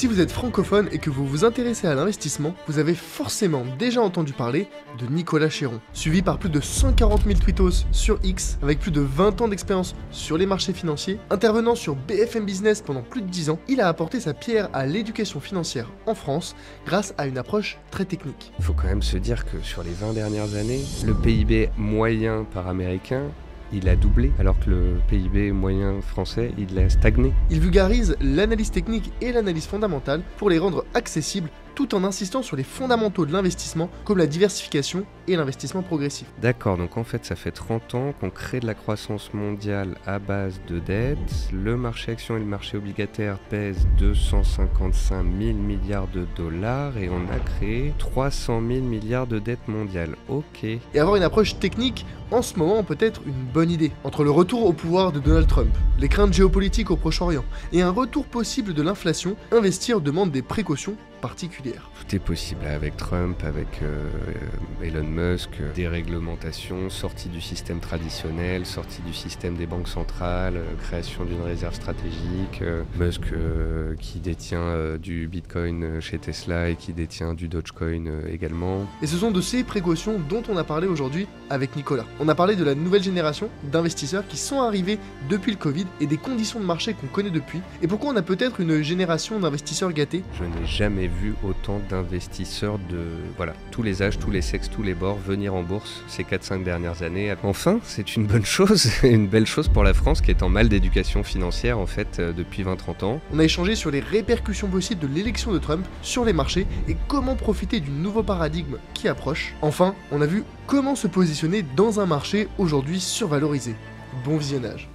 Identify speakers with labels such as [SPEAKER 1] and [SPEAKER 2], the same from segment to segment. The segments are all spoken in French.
[SPEAKER 1] Si vous êtes francophone et que vous vous intéressez à l'investissement, vous avez forcément déjà entendu parler de Nicolas Chéron. Suivi par plus de 140 000 tweetos sur X, avec plus de 20 ans d'expérience sur les marchés financiers, intervenant sur BFM Business pendant plus de 10 ans, il a apporté sa pierre à l'éducation financière en France grâce à une approche très technique.
[SPEAKER 2] Il faut quand même se dire que sur les 20 dernières années, le PIB moyen par américain, il a doublé, alors que le PIB moyen français, il a stagné.
[SPEAKER 1] Il vulgarise l'analyse technique et l'analyse fondamentale pour les rendre accessibles tout en insistant sur les fondamentaux de l'investissement comme la diversification et l'investissement progressif.
[SPEAKER 2] D'accord, donc en fait ça fait 30 ans qu'on crée de la croissance mondiale à base de dettes. Le marché action et le marché obligataire pèsent 255 000 milliards de dollars et on a créé 300 000 milliards de dettes mondiales. Ok.
[SPEAKER 1] Et avoir une approche technique, en ce moment, peut être une bonne idée. Entre le retour au pouvoir de Donald Trump, les craintes géopolitiques au Proche-Orient et un retour possible de l'inflation, investir demande des précautions particulières.
[SPEAKER 2] Tout est possible avec Trump, avec Elon Musk, déréglementation, sortie du système traditionnel, sortie du système des banques centrales, création d'une réserve stratégique, Musk qui détient du Bitcoin chez Tesla et qui détient du Dogecoin également.
[SPEAKER 1] Et ce sont de ces précautions dont on a parlé aujourd'hui avec Nicolas. On a parlé de la nouvelle génération d'investisseurs qui sont arrivés depuis le Covid et des conditions de marché qu'on connaît depuis, et pourquoi on a peut-être une génération d'investisseurs gâtés.
[SPEAKER 2] Je n'ai jamais vu autant d'investisseurs de tous les âges, tous les sexes, tous les bords venir en bourse ces 4-5 dernières années. Enfin, c'est une bonne chose, une belle chose pour la France qui est en mal d'éducation financière en fait depuis 20-30 ans.
[SPEAKER 1] On a échangé sur les répercussions possibles de l'élection de Trump sur les marchés et comment profiter du nouveau paradigme qui approche. Enfin, on a vu comment se positionner dans un marché aujourd'hui survalorisé. Bon visionnage.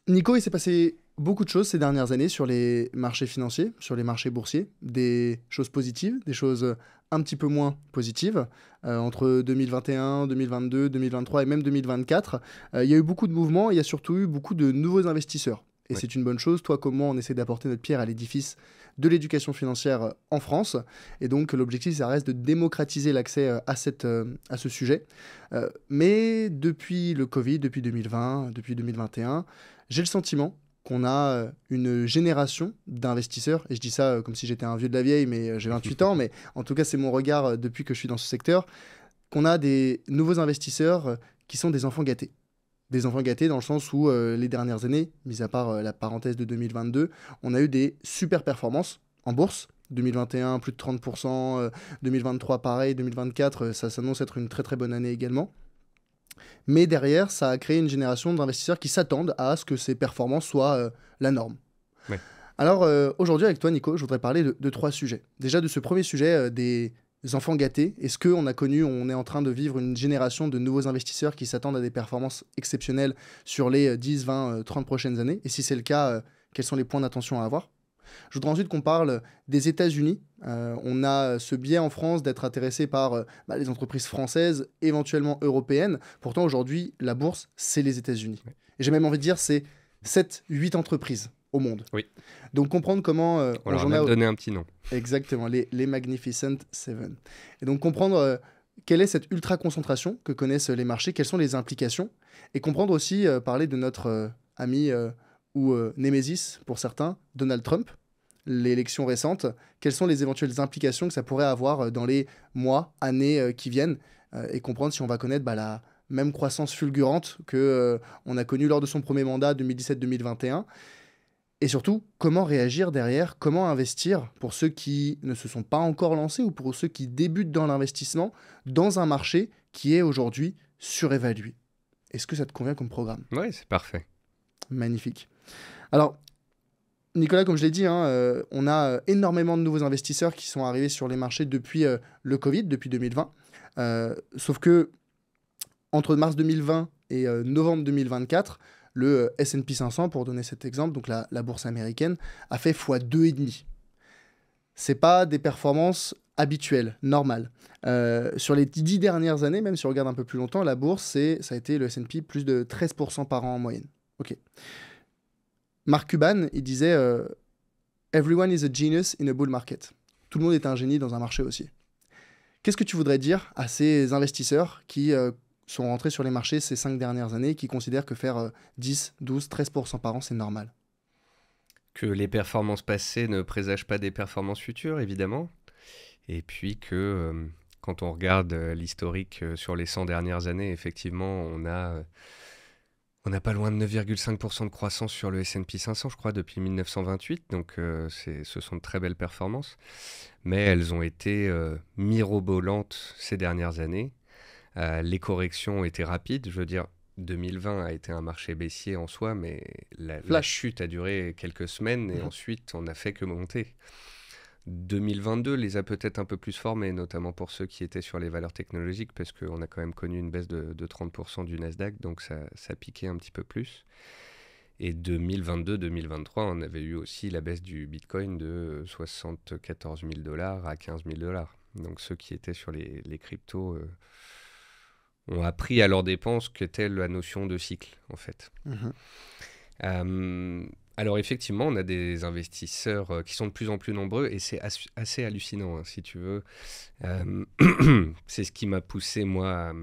[SPEAKER 1] Nico, il s'est passé beaucoup de choses ces dernières années sur les marchés financiers, sur les marchés boursiers, des choses positives, des choses un petit peu moins positives. Entre 2021, 2022, 2023 et même 2024, il y a eu beaucoup de mouvements et il y a surtout eu beaucoup de nouveaux investisseurs. Et c'est une bonne chose. Toi, comment on essaie d'apporter notre pierre à l'édifice de l'éducation financière en France. Et donc, l'objectif, ça reste de démocratiser l'accès à ce sujet. Mais depuis le Covid, depuis 2020, depuis 2021, j'ai le sentiment qu'on a une génération d'investisseurs, et je dis ça comme si j'étais un vieux de la vieille, mais j'ai 28 ans, mais en tout cas c'est mon regard depuis que je suis dans ce secteur, qu'on a des nouveaux investisseurs qui sont des enfants gâtés. Des enfants gâtés dans le sens où les dernières années, mis à part la parenthèse de 2022, on a eu des super performances en bourse. 2021, plus de 30%, 2023 pareil, 2024, ça s'annonce être une très très bonne année également. Mais derrière, ça a créé une génération d'investisseurs qui s'attendent à ce que ces performances soient la norme.
[SPEAKER 2] Ouais.
[SPEAKER 1] Alors, aujourd'hui, avec toi, Nico, je voudrais parler de 3 sujets. Déjà, de ce premier sujet des enfants gâtés. Est-ce qu'on est en train de vivre une génération de nouveaux investisseurs qui s'attendent à des performances exceptionnelles sur les 10, 20, 30 prochaines années? Et si c'est le cas, quels sont les points d'attention à avoir? Je voudrais ensuite qu'on parle des États-Unis. On a ce biais en France d'être intéressé par les entreprises françaises, éventuellement européennes. Pourtant, aujourd'hui, la bourse, c'est les États-Unis. Oui. Et j'ai même envie de dire, c'est 7-8 entreprises au monde.
[SPEAKER 2] Oui.
[SPEAKER 1] Donc, comprendre comment...
[SPEAKER 2] on leur a donné un petit nom.
[SPEAKER 1] Exactement, les Magnificent Seven. Et donc, comprendre quelle est cette ultra-concentration que connaissent les marchés, quelles sont les implications, et comprendre aussi, parler de notre ami ou Némésis, pour certains, Donald Trump, l'élection récente, quelles sont les éventuelles implications que ça pourrait avoir dans les mois, années qui viennent, et comprendre si on va connaître la même croissance fulgurante qu'on a connue lors de son premier mandat 2017-2021, et surtout, comment réagir derrière, comment investir pour ceux qui ne se sont pas encore lancés ou pour ceux qui débutent dans l'investissement dans un marché qui est aujourd'hui surévalué. Est-ce que ça te convient comme programme?
[SPEAKER 2] Oui, c'est parfait.
[SPEAKER 1] Magnifique. Alors, Nicolas, comme je l'ai dit, on a énormément de nouveaux investisseurs qui sont arrivés sur les marchés depuis le Covid, depuis 2020. Sauf que entre mars 2020 et novembre 2024, le S&P 500, pour donner cet exemple, donc la bourse américaine, a fait x2,5. C'est pas des performances habituelles, normales. Sur les 10 dernières années, même si on regarde un peu plus longtemps, la bourse, ça a été le S&P plus de 13% par an en moyenne. Ok. Mark Cuban, il disait Everyone is a genius in a bull market. Tout le monde est un génie dans un marché haussier. Qu'est-ce que tu voudrais dire à ces investisseurs qui sont rentrés sur les marchés ces 5 dernières années, qui considèrent que faire 10, 12, 13% par an, c'est normal?
[SPEAKER 2] que les performances passées ne présagent pas des performances futures, évidemment. Et puis que quand on regarde l'historique sur les 100 dernières années, effectivement, on n'a pas loin de 9,5% de croissance sur le S&P 500, je crois, depuis 1928. Donc, ce sont de très belles performances. Mais elles ont été mirobolantes ces dernières années. Les corrections ont été rapides. Je veux dire, 2020 a été un marché baissier en soi, mais la chute a duré quelques semaines et ensuite, on n'a fait que monter. 2022 les a peut-être un peu plus formés, notamment pour ceux qui étaient sur les valeurs technologiques, parce qu'on a quand même connu une baisse de 30% du Nasdaq, donc ça piquait un petit peu plus. Et 2022-2023, on avait eu aussi la baisse du Bitcoin de 74 000 $ à 15 000 $. Donc ceux qui étaient sur les cryptos ont appris à leur dépense qu'était la notion de cycle, en fait. Alors effectivement, on a des investisseurs qui sont de plus en plus nombreux et c'est assez hallucinant, si tu veux. C'est ce qui m'a poussé, moi,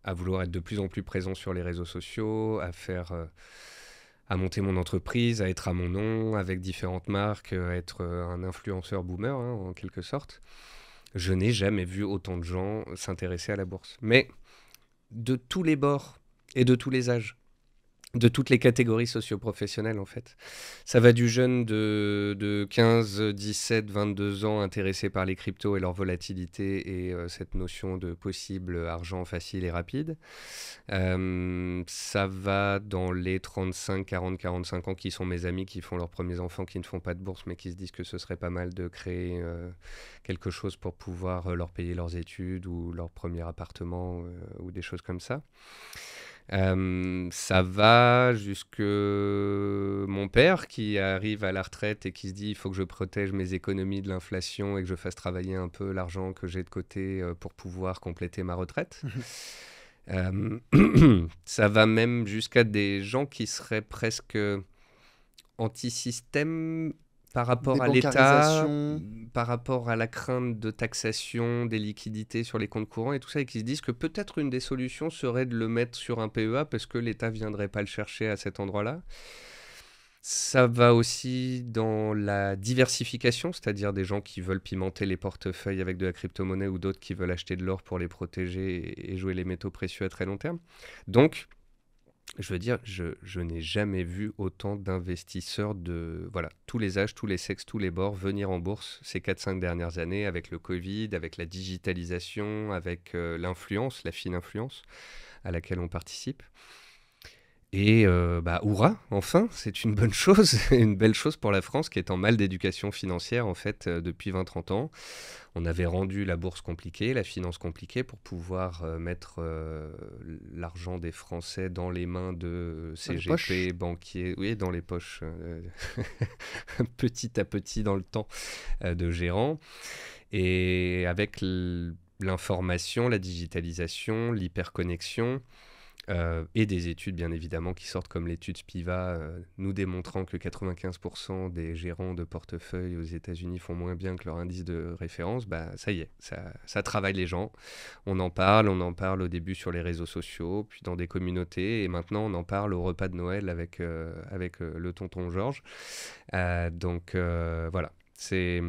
[SPEAKER 2] à vouloir être de plus en plus présent sur les réseaux sociaux, à monter mon entreprise, à être à mon nom, avec différentes marques, à être un influenceur boomer, en quelque sorte. Je n'ai jamais vu autant de gens s'intéresser à la bourse. Mais de tous les bords et de tous les âges. De toutes les catégories socio-professionnelles, en fait. Ça va du jeune de 15, 17, 22 ans intéressé par les cryptos et leur volatilité et cette notion de possible argent facile et rapide. Ça va dans les 35, 40, 45 ans qui sont mes amis, qui font leurs premiers enfants, qui ne font pas de bourse, mais qui se disent que ce serait pas mal de créer quelque chose pour pouvoir leur payer leurs études ou leur premier appartement ou des choses comme ça. Ça va jusque mon père qui arrive à la retraite et qui se dit il faut que je protège mes économies de l'inflation et que je fasse travailler un peu l'argent que j'ai de côté pour pouvoir compléter ma retraite. Ça va même jusqu'à des gens qui seraient presque anti-système par rapport à l'État, par rapport à la crainte de taxation des liquidités sur les comptes courants et tout ça, et qui se disent que peut-être une des solutions serait de le mettre sur un PEA parce que l'État ne viendrait pas le chercher à cet endroit-là. Ça va aussi dans la diversification, c'est-à-dire des gens qui veulent pimenter les portefeuilles avec de la crypto-monnaie ou d'autres qui veulent acheter de l'or pour les protéger et jouer les métaux précieux à très long terme. Donc, je veux dire, je n'ai jamais vu autant d'investisseurs de tous les âges, tous les sexes, tous les bords venir en bourse ces 4-5 dernières années avec le Covid, avec la digitalisation, avec l'influence, la fine influence à laquelle on participe. Et hurrah, enfin, c'est une bonne chose, une belle chose pour la France qui est en mal d'éducation financière en fait depuis 20-30 ans. On avait rendu la bourse compliquée, la finance compliquée pour pouvoir mettre l'argent des Français dans les mains de CGP, banquiers, oui, dans les poches, petit à petit dans le temps, de gérants. Et avec l'information, la digitalisation, l'hyperconnexion, et des études bien évidemment qui sortent comme l'étude Spiva nous démontrant que 95% des gérants de portefeuille aux États-Unis font moins bien que leur indice de référence, ça y est, ça travaille les gens. On en parle au début sur les réseaux sociaux, puis dans des communautés, et maintenant on en parle au repas de Noël avec le tonton Georges. Donc voilà, c'est,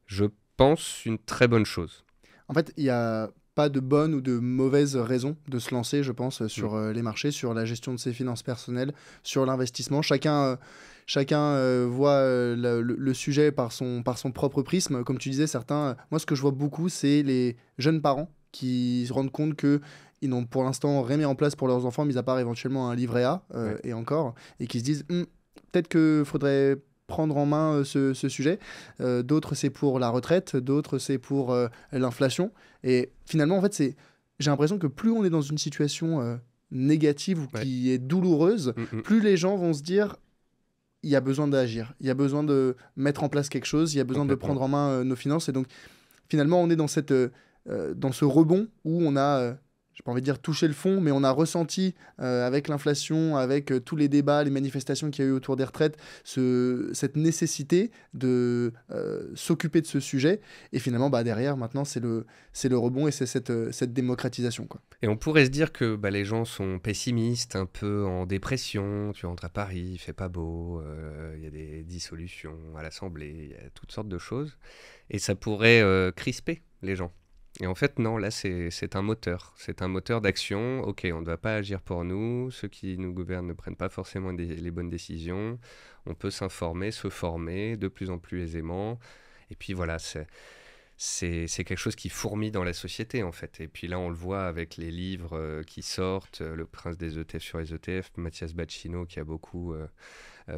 [SPEAKER 2] je pense, une très bonne chose.
[SPEAKER 1] En fait, il y a pas de bonne ou de mauvaise raison de se lancer, je pense, sur les marchés, sur la gestion de ses finances personnelles, sur l'investissement. Chacun voit le sujet par son propre prisme. Comme tu disais, certains... moi, ce que je vois beaucoup, c'est les jeunes parents qui se rendent compte qu'ils n'ont pour l'instant rien mis en place pour leurs enfants, mis à part éventuellement un livret A, et encore, et qui se disent peut-être qu'il faudrait prendre en main ce sujet. D'autres, c'est pour la retraite. D'autres, c'est pour l'inflation. Et finalement, en fait, j'ai l'impression que plus on est dans une situation négative ou qui est douloureuse, plus les gens vont se dire il y a besoin d'agir, il y a besoin de mettre en place quelque chose, il y a besoin de prendre en main nos finances. Et donc, finalement, on est dans ce rebond où on a j'ai pas envie de dire toucher le fond, mais on a ressenti avec l'inflation, avec tous les débats, les manifestations qu'il y a eu autour des retraites, cette nécessité de s'occuper de ce sujet. Et finalement, derrière, maintenant, c'est le rebond et c'est cette démocratisation, quoi.
[SPEAKER 2] Et on pourrait se dire que les gens sont pessimistes, un peu en dépression. Tu rentres à Paris, il fait pas beau, il y a des dissolutions à l'Assemblée, il y a toutes sortes de choses. Et ça pourrait crisper les gens. Et en fait, non, là, c'est un moteur. C'est un moteur d'action. Ok, on ne doit pas agir pour nous. Ceux qui nous gouvernent ne prennent pas forcément les bonnes décisions. On peut s'informer, se former de plus en plus aisément. Et puis voilà, c'est quelque chose qui fourmille dans la société, en fait. Et puis là, on le voit avec les livres qui sortent. Le prince des ETF sur les ETF, Mathias Bacchino, qui a beaucoup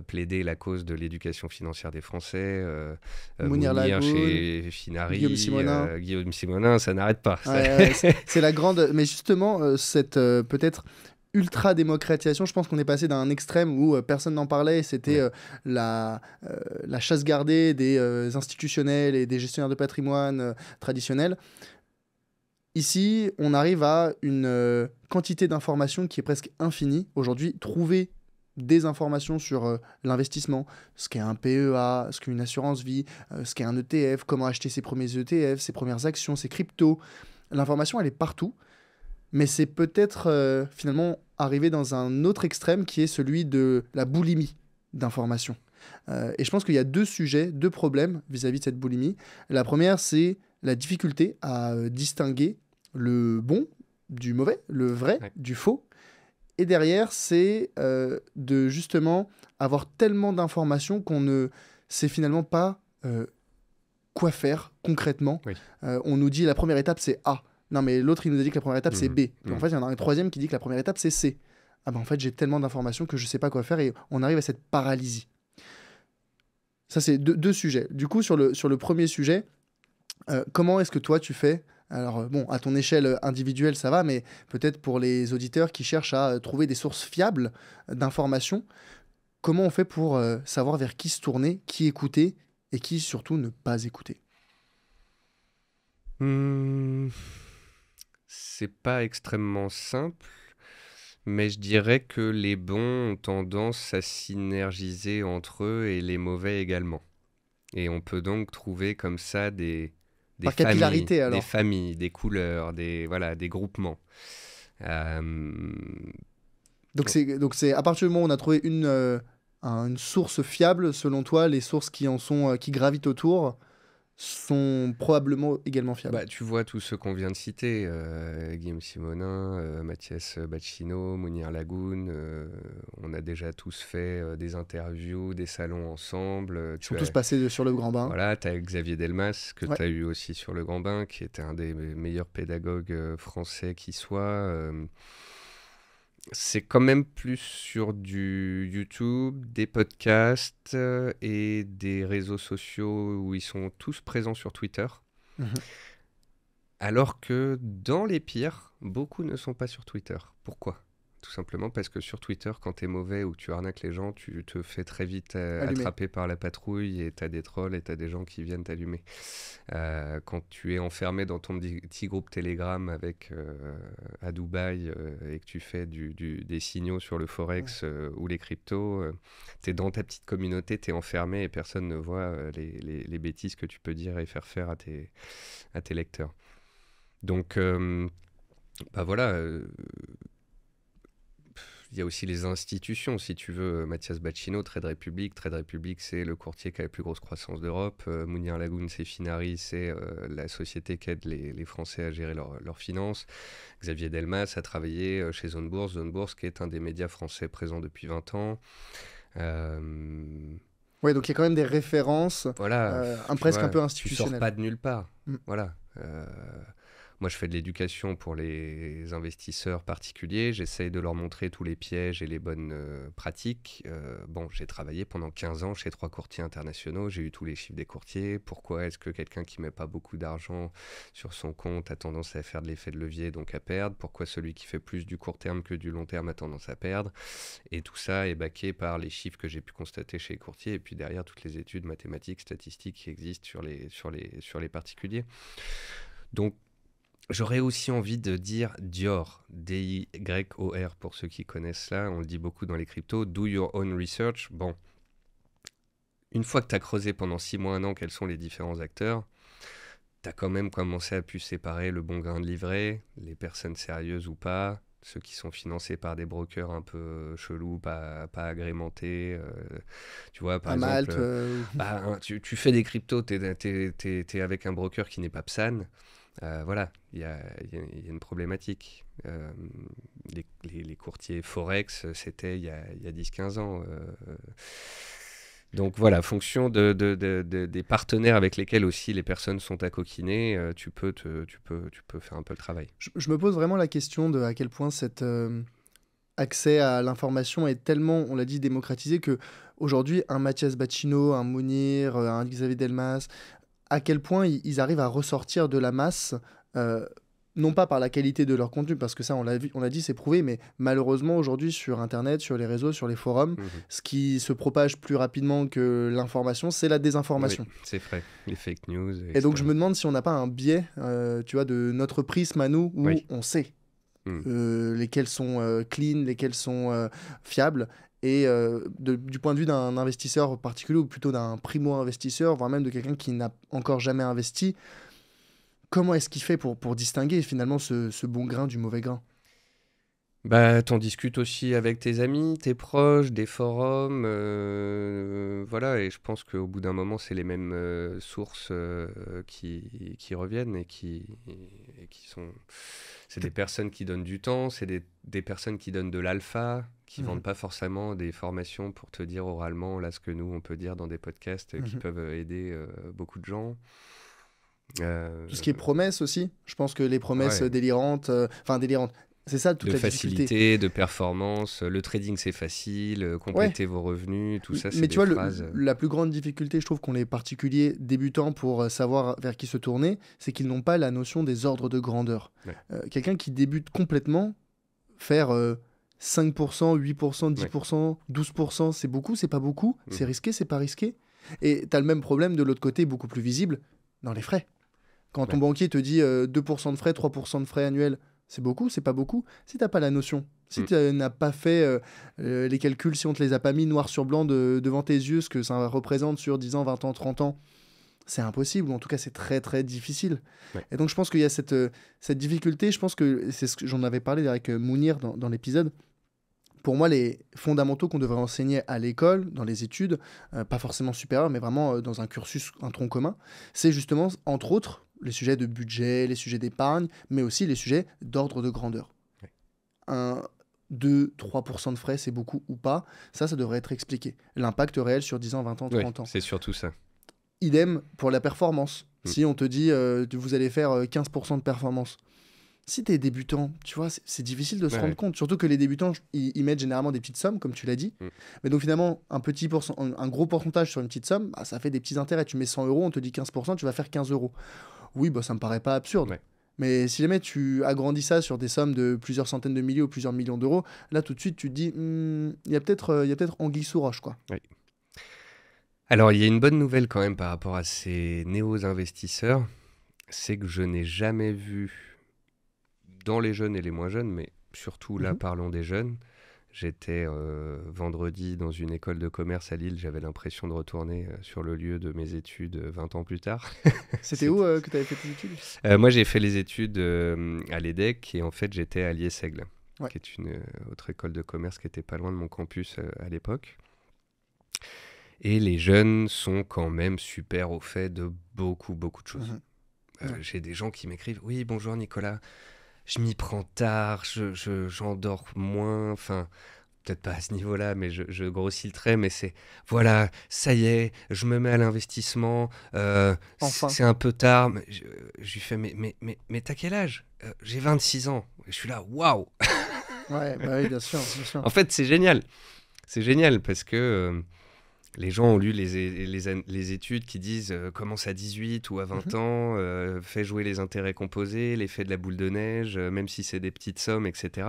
[SPEAKER 2] plaidé la cause de l'éducation financière des Français.
[SPEAKER 1] Mounir Lagoun,
[SPEAKER 2] chez Finari,
[SPEAKER 1] Guillaume
[SPEAKER 2] Simonin, ça n'arrête pas.
[SPEAKER 1] Ouais, c'est la grande... Mais justement, cette peut-être ultra-démocratisation, je pense qu'on est passé d'un extrême où personne n'en parlait, c'était la chasse gardée des institutionnels et des gestionnaires de patrimoine traditionnels. Ici, on arrive à une quantité d'informations qui est presque infinie. Aujourd'hui, trouver des informations sur l'investissement, ce qu'est un PEA, ce qu'est une assurance vie, ce qu'est un ETF, comment acheter ses premiers ETF, ses premières actions, ses cryptos. L'information, elle est partout, mais c'est peut-être finalement arrivé dans un autre extrême qui est celui de la boulimie d'informations. Et je pense qu'il y a deux sujets, deux problèmes vis-à-vis de cette boulimie. La première, c'est la difficulté à distinguer le bon du mauvais, le vrai du faux. Et derrière, c'est de justement avoir tellement d'informations qu'on ne sait finalement pas quoi faire concrètement. Oui. On nous dit la première étape, c'est A. Non, mais l'autre, il nous a dit que la première étape, c'est B. Puis en fait, il y en a un troisième qui dit que la première étape, c'est C. Ah en fait, j'ai tellement d'informations que je ne sais pas quoi faire et on arrive à cette paralysie. Ça, c'est deux sujets. Du coup, sur le premier sujet, comment est-ce que toi, tu fais ? Alors, bon, à ton échelle individuelle, ça va, mais peut-être pour les auditeurs qui cherchent à trouver des sources fiables d'informations, comment on fait pour savoir vers qui se tourner, qui écouter et qui, surtout, ne pas écouter ?
[SPEAKER 2] C'est pas extrêmement simple, mais je dirais que les bons ont tendance à synergiser entre eux et les mauvais également. Et on peut donc trouver comme ça des
[SPEAKER 1] capillarité, alors.
[SPEAKER 2] Des familles, des couleurs, des groupements.
[SPEAKER 1] Donc c'est à partir du moment où on a trouvé une source fiable, selon toi, les sources qui gravitent autour sont probablement également fiables.
[SPEAKER 2] Tu vois tous ceux qu'on vient de citer, Guillaume Simonin, Mathias Bacchino, Mounir Lagoun, on a déjà tous fait des interviews, des salons ensemble.
[SPEAKER 1] Ils sont tous passés sur le Grand Bain.
[SPEAKER 2] Voilà, tu as Xavier Delmas, que tu as eu aussi sur le Grand Bain, qui était un des meilleurs pédagogues français qui soit. C'est quand même plus sur du YouTube, des podcasts et des réseaux sociaux où ils sont tous présents sur Twitter. Alors que dans les pires, beaucoup ne sont pas sur Twitter. Pourquoi ? Tout simplement parce que sur Twitter, quand t'es mauvais ou tu arnaques les gens, tu te fais très vite attraper par la patrouille et t'as des trolls et t'as des gens qui viennent t'allumer. Quand tu es enfermé dans ton petit groupe Telegram à Dubaï et que tu fais des signaux sur le Forex ou les cryptos, t'es dans ta petite communauté, t'es enfermé et personne ne voit les bêtises que tu peux dire et faire à tes lecteurs. Donc, voilà... Il y a aussi les institutions, si tu veux. Mathias Bacchino, Trade Republic. Trade Republic, c'est le courtier qui a la plus grosse croissance d'Europe. Mounir Lagoun, c'est Finari, c'est la société qui aide les Français à gérer leurs finances. Xavier Delmas a travaillé chez Zone Bourse. Zone Bourse, qui est un des médias français présents depuis 20 ans.
[SPEAKER 1] Oui, donc il y a quand même des références presque un peu institutionnelles.
[SPEAKER 2] Tu sors pas de nulle part. Voilà. Moi, je fais de l'éducation pour les investisseurs particuliers. J'essaye de leur montrer tous les pièges et les bonnes pratiques. J'ai travaillé pendant 15 ans chez 3 courtiers internationaux. J'ai eu tous les chiffres des courtiers. Pourquoi est-ce que quelqu'un qui ne met pas beaucoup d'argent sur son compte a tendance à faire de l'effet de levier, donc à perdre ? Pourquoi celui qui fait plus du court terme que du long terme a tendance à perdre ? Et tout ça est baqué par les chiffres que j'ai pu constater chez les courtiers. Et puis derrière, toutes les études mathématiques, statistiques qui existent sur les particuliers. Donc, J'aurais aussi envie de dire Dior, D-Y-O-R pour ceux qui connaissent ça, on le dit beaucoup dans les cryptos, do your own research. Bon, une fois que tu as creusé pendant 6 mois, 1 an, quels sont les différents acteurs, tu as quand même commencé à pu séparer le bon grain de livret, les personnes sérieuses ou pas, ceux qui sont financés par des brokers un peu chelous, pas agrémentés. Tu vois, par
[SPEAKER 1] À
[SPEAKER 2] exemple,
[SPEAKER 1] Malte.
[SPEAKER 2] tu fais des cryptos, t'es avec un broker qui n'est pas PSAN. Voilà, il y a une problématique. Les courtiers Forex, c'était il y a 10-15 ans. Donc voilà, fonction des partenaires avec lesquels aussi les personnes sont à coquiner, tu peux faire un peu le travail.
[SPEAKER 1] Je me pose vraiment la question de à quel point cet accès à l'information est tellement, on l'a dit, démocratisé que aujourd'hui, un Mathias Bacchino, un Mounir, un Xavier Delmas, à quel point ils arrivent à ressortir de la masse, euh, non pas par la qualité de leur contenu, parce que ça, on l'a dit, c'est prouvé, mais malheureusement, aujourd'hui, sur Internet, sur les réseaux, sur les forums,
[SPEAKER 2] Mhm.
[SPEAKER 1] ce qui se propage plus rapidement que l'information, c'est la
[SPEAKER 2] Oui,
[SPEAKER 1] désinformation.
[SPEAKER 2] c'est vrai, les fake news,
[SPEAKER 1] Et donc, je
[SPEAKER 2] etc.
[SPEAKER 1] me demande si on n'a pas un biais, tu vois, de notre prisme à nous, où
[SPEAKER 2] Oui.
[SPEAKER 1] on sait
[SPEAKER 2] Mhm.
[SPEAKER 1] lesquels sont clean, lesquels sont fiables. Et du point de vue d'un investisseur particulier, ou plutôt d'un primo-investisseur, voire même de quelqu'un qui n'a encore jamais investi, comment est-ce qu'il fait pour distinguer finalement ce bon grain du mauvais grain?
[SPEAKER 2] Bah, t'en discutes aussi avec tes amis, tes proches, des forums, voilà, et je pense qu'au bout d'un moment, c'est les mêmes sources qui reviennent et qui sont... C'est des personnes qui donnent du temps, c'est des personnes qui donnent de l'alpha, qui
[SPEAKER 1] Mhm.
[SPEAKER 2] vendent pas forcément des formations pour te dire oralement, là, ce que nous, on peut dire dans des podcasts qui
[SPEAKER 1] Mhm.
[SPEAKER 2] peuvent aider beaucoup de gens. Euh,
[SPEAKER 1] Tout ce qui est promesses aussi, je pense que les promesses
[SPEAKER 2] ouais.
[SPEAKER 1] délirantes, enfin délirantes, c'est ça toute
[SPEAKER 2] De
[SPEAKER 1] la difficulté.
[SPEAKER 2] facilité, de performance, le trading c'est facile,
[SPEAKER 1] Ouais,
[SPEAKER 2] compléter vos revenus, tout ça c'est
[SPEAKER 1] mais tu
[SPEAKER 2] des
[SPEAKER 1] vois,
[SPEAKER 2] phrases.
[SPEAKER 1] la plus grande difficulté, je trouve, qu'ont les particuliers débutants pour savoir vers qui se tourner, c'est qu'ils n'ont pas la notion des ordres de grandeur.
[SPEAKER 2] Ouais,
[SPEAKER 1] Quelqu'un qui débute complètement, faire 5%, 8%,
[SPEAKER 2] ouais.
[SPEAKER 1] 10%, 12%, c'est beaucoup, c'est pas beaucoup, c'est
[SPEAKER 2] Mhm.
[SPEAKER 1] risqué, c'est pas risqué. Et tu as le même problème de l'autre côté, beaucoup plus visible, dans les frais. Quand ton
[SPEAKER 2] Ouais.
[SPEAKER 1] banquier te dit 2% de frais, 3% de frais annuels, c'est beaucoup, c'est pas beaucoup. Si t'as pas la notion, si
[SPEAKER 2] Mm.
[SPEAKER 1] tu n'as pas fait les calculs, si on te les a pas mis noir sur blanc devant tes yeux, ce que ça représente sur 10 ans, 20 ans, 30 ans, c'est impossible, ou en tout cas c'est très très difficile.
[SPEAKER 2] Ouais.
[SPEAKER 1] Et donc je pense qu'il y a cette difficulté, je pense que c'est ce que j'en avais parlé avec Mounir dans l'épisode. Pour moi, les fondamentaux qu'on devrait enseigner à l'école, dans les études, pas forcément supérieures, mais vraiment dans un cursus, un tronc commun, c'est justement, entre autres, les sujets de budget, les sujets d'épargne, mais aussi les sujets d'ordre de grandeur.
[SPEAKER 2] Ouais.
[SPEAKER 1] 1, 2, 3% de frais, c'est beaucoup ou pas, ça devrait être expliqué. L'impact réel sur 10 ans, 20 ans,
[SPEAKER 2] Ouais,
[SPEAKER 1] 30 ans.
[SPEAKER 2] c'est surtout ça.
[SPEAKER 1] Idem pour la performance.
[SPEAKER 2] Mm.
[SPEAKER 1] Si on te dit, vous allez faire 15% de performance, si tu es débutant, tu vois, c'est difficile de se
[SPEAKER 2] Ouais,
[SPEAKER 1] rendre
[SPEAKER 2] ouais.
[SPEAKER 1] compte. Surtout que les débutants, ils mettent généralement des petites sommes, comme tu l'as dit.
[SPEAKER 2] Mm.
[SPEAKER 1] Mais donc finalement, un gros pourcentage sur une petite somme, bah, ça fait des petits intérêts. Tu mets 100 euros, on te dit 15%, tu vas faire 15 euros. Oui, bah, ça me paraît pas absurde.
[SPEAKER 2] Ouais.
[SPEAKER 1] Mais si jamais tu agrandis ça sur des sommes de plusieurs centaines de milliers ou plusieurs millions d'euros, là tout de suite tu te dis, il y a peut-être anguille sous roche, quoi.
[SPEAKER 2] Ouais. Alors il y a une bonne nouvelle quand même par rapport à ces néo-investisseurs, c'est que je n'ai jamais vu dans les jeunes et les moins jeunes, mais surtout là
[SPEAKER 1] Mhm.
[SPEAKER 2] parlons des jeunes. J'étais vendredi dans une école de commerce à Lille, j'avais l'impression de retourner sur le lieu de mes études 20 ans plus tard.
[SPEAKER 1] C'était où
[SPEAKER 2] C'était-
[SPEAKER 1] que tu avais fait tes études?
[SPEAKER 2] Moi j'ai fait les études à l'EDEC et en fait j'étais à l'IESEGLE,
[SPEAKER 1] Ouais.
[SPEAKER 2] qui est une autre école de commerce qui était pas loin de mon campus à l'époque. Et les jeunes sont quand même super au fait de beaucoup, beaucoup de choses.
[SPEAKER 1] Mhm. Ouais.
[SPEAKER 2] J'ai des gens qui m'écrivent: Oui, bonjour Nicolas, je m'y prends tard, j'endors moins, enfin, peut-être pas à ce niveau-là, mais je grossis le trait, mais c'est, voilà, ça y est, je me mets à l'investissement,
[SPEAKER 1] Enfin.
[SPEAKER 2] c'est un peu tard, mais je lui fais: Mais t'as quel âge? J'ai 26 ans. Et je suis là, waouh!
[SPEAKER 1] Ouais, bah oui, bien sûr, bien sûr.
[SPEAKER 2] En fait, c'est génial. C'est génial parce que les gens ont lu les études qui disent commence à 18 ou à 20
[SPEAKER 1] Mhm.
[SPEAKER 2] ans, fais jouer les intérêts composés, l'effet de la boule de neige, même si c'est des petites sommes, etc.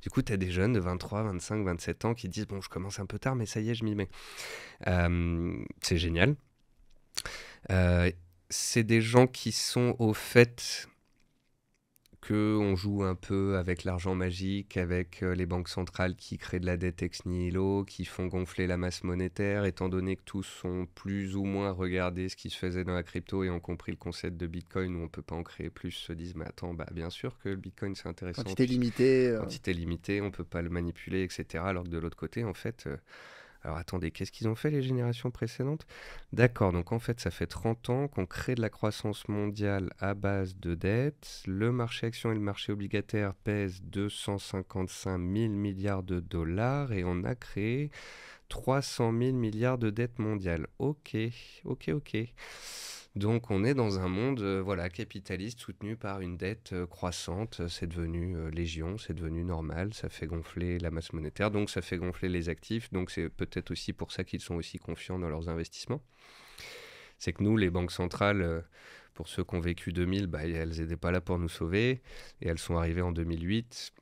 [SPEAKER 2] Du coup, tu as des jeunes de 23, 25, 27 ans qui disent bon, je commence un peu tard, mais ça y est, je m'y mets. C'est génial. C'est des gens qui sont au fait qu'on joue un peu avec l'argent magique, avec les banques centrales qui créent de la dette ex nihilo, qui font gonfler la masse monétaire, étant donné que tous ont plus ou moins regardé ce qui se faisait dans la crypto et ont compris le concept de Bitcoin où on ne peut pas en créer plus, se disent mais attends, bien sûr que le Bitcoin c'est intéressant.
[SPEAKER 1] Quantité limitée.
[SPEAKER 2] Quantité limitée, on ne peut pas le manipuler, etc. Alors que de l'autre côté, en fait... Alors attendez, qu'est-ce qu'ils ont fait les générations précédentes? D'accord, donc en fait ça fait 30 ans qu'on crée de la croissance mondiale à base de dettes. Le marché action et le marché obligataire pèsent 255 000 milliards de dollars et on a créé 300 000 milliards de dettes mondiales. Ok. Donc on est dans un monde capitaliste soutenu par une dette croissante. C'est devenu légion, c'est devenu normal, ça fait gonfler la masse monétaire, donc ça fait gonfler les actifs. Donc c'est peut-être aussi pour ça qu'ils sont aussi confiants dans leurs investissements. C'est que nous, les banques centrales, pour ceux qui ont vécu 2000, elles n'étaient pas là pour nous sauver. Et elles sont arrivées en 2008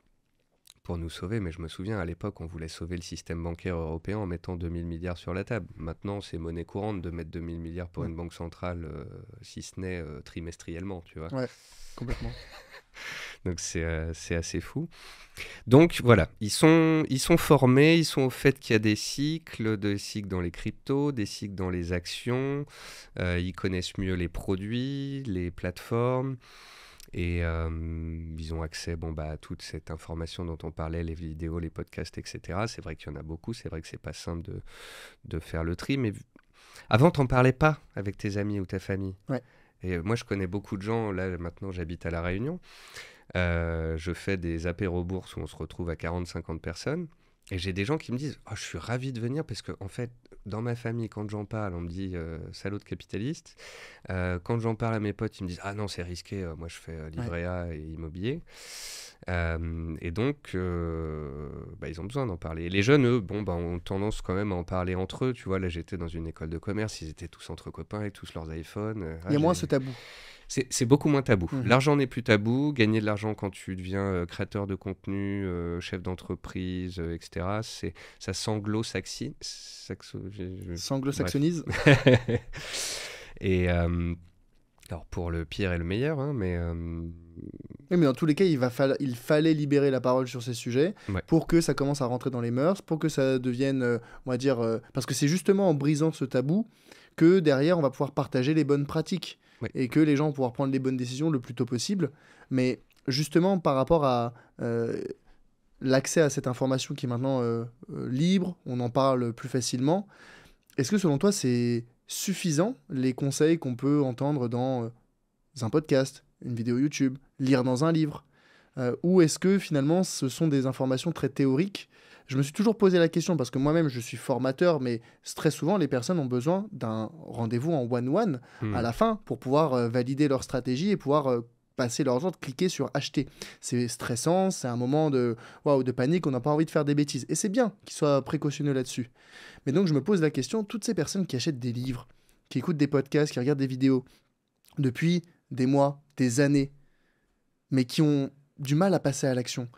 [SPEAKER 2] pour nous sauver, mais je me souviens à l'époque on voulait sauver le système bancaire européen en mettant 2000 milliards sur la table. Maintenant c'est monnaie courante de mettre 2000 milliards pour une banque centrale, si ce n'est trimestriellement, tu vois.
[SPEAKER 1] Ouais, complètement.
[SPEAKER 2] Donc c'est assez fou. Donc voilà, ils sont formés, ils sont au fait qu'il y a des cycles dans les cryptos, des cycles dans les actions, ils connaissent mieux les produits, les plateformes. Et ils ont accès à toute cette information dont on parlait, les vidéos, les podcasts, etc. C'est vrai qu'il y en a beaucoup, c'est vrai que c'est pas simple de faire le tri, mais avant, t'en parlais pas avec tes amis ou ta famille.
[SPEAKER 1] Ouais.
[SPEAKER 2] Et moi, je connais beaucoup de gens, là maintenant j'habite à La Réunion, je fais des apéros bourses où on se retrouve à 40-50 personnes, et j'ai des gens qui me disent « Oh, je suis ravi de venir parce que en fait, dans ma famille, quand j'en parle, on me dit salaud de capitaliste. Quand j'en parle à mes potes, ils me disent ah non, c'est risqué, moi je fais livret A et immobilier. Et donc, ils ont besoin d'en parler. Et les jeunes, eux, ont tendance quand même à en parler entre eux. Tu vois, là, j'étais dans une école de commerce, ils étaient tous entre copains avec tous leurs iPhones.
[SPEAKER 1] Il y a moins ce tabou.
[SPEAKER 2] C'est beaucoup moins tabou. L'argent n'est plus tabou. Gagner de l'argent quand tu deviens créateur de contenu, chef d'entreprise, etc., ça s'anglo-saxonise.
[SPEAKER 1] S'anglo-saxonise.
[SPEAKER 2] Et alors pour le pire et le meilleur, hein, mais...
[SPEAKER 1] Oui, mais dans tous les cas, il fallait libérer la parole sur ces sujets pour que ça commence à rentrer dans les mœurs, pour que ça devienne, on va dire... parce que c'est justement en brisant ce tabou que derrière, on va pouvoir partager les bonnes pratiques. Oui. Et que les gens vont pouvoir prendre les bonnes décisions le plus tôt possible. Mais justement, par rapport à l'accès à cette information qui est maintenant libre, on en parle plus facilement, est-ce que selon toi, c'est suffisant, les conseils qu'on peut entendre dans un podcast, une vidéo YouTube, lire dans un livre, ou est-ce que finalement, ce sont des informations très théoriques? Je me suis toujours posé la question parce que moi-même, je suis formateur, mais très souvent, les personnes ont besoin d'un rendez-vous en one-one à la fin pour pouvoir valider leur stratégie et pouvoir passer leurs ordres, cliquer sur acheter. C'est stressant, c'est un moment de panique, on n'a pas envie de faire des bêtises. Et c'est bien qu'ils soient précautionneux là-dessus. Mais donc, je me pose la question, toutes ces personnes qui achètent des livres, qui écoutent des podcasts, qui regardent des vidéos depuis des mois, des années, mais qui ont du mal à passer à l'action,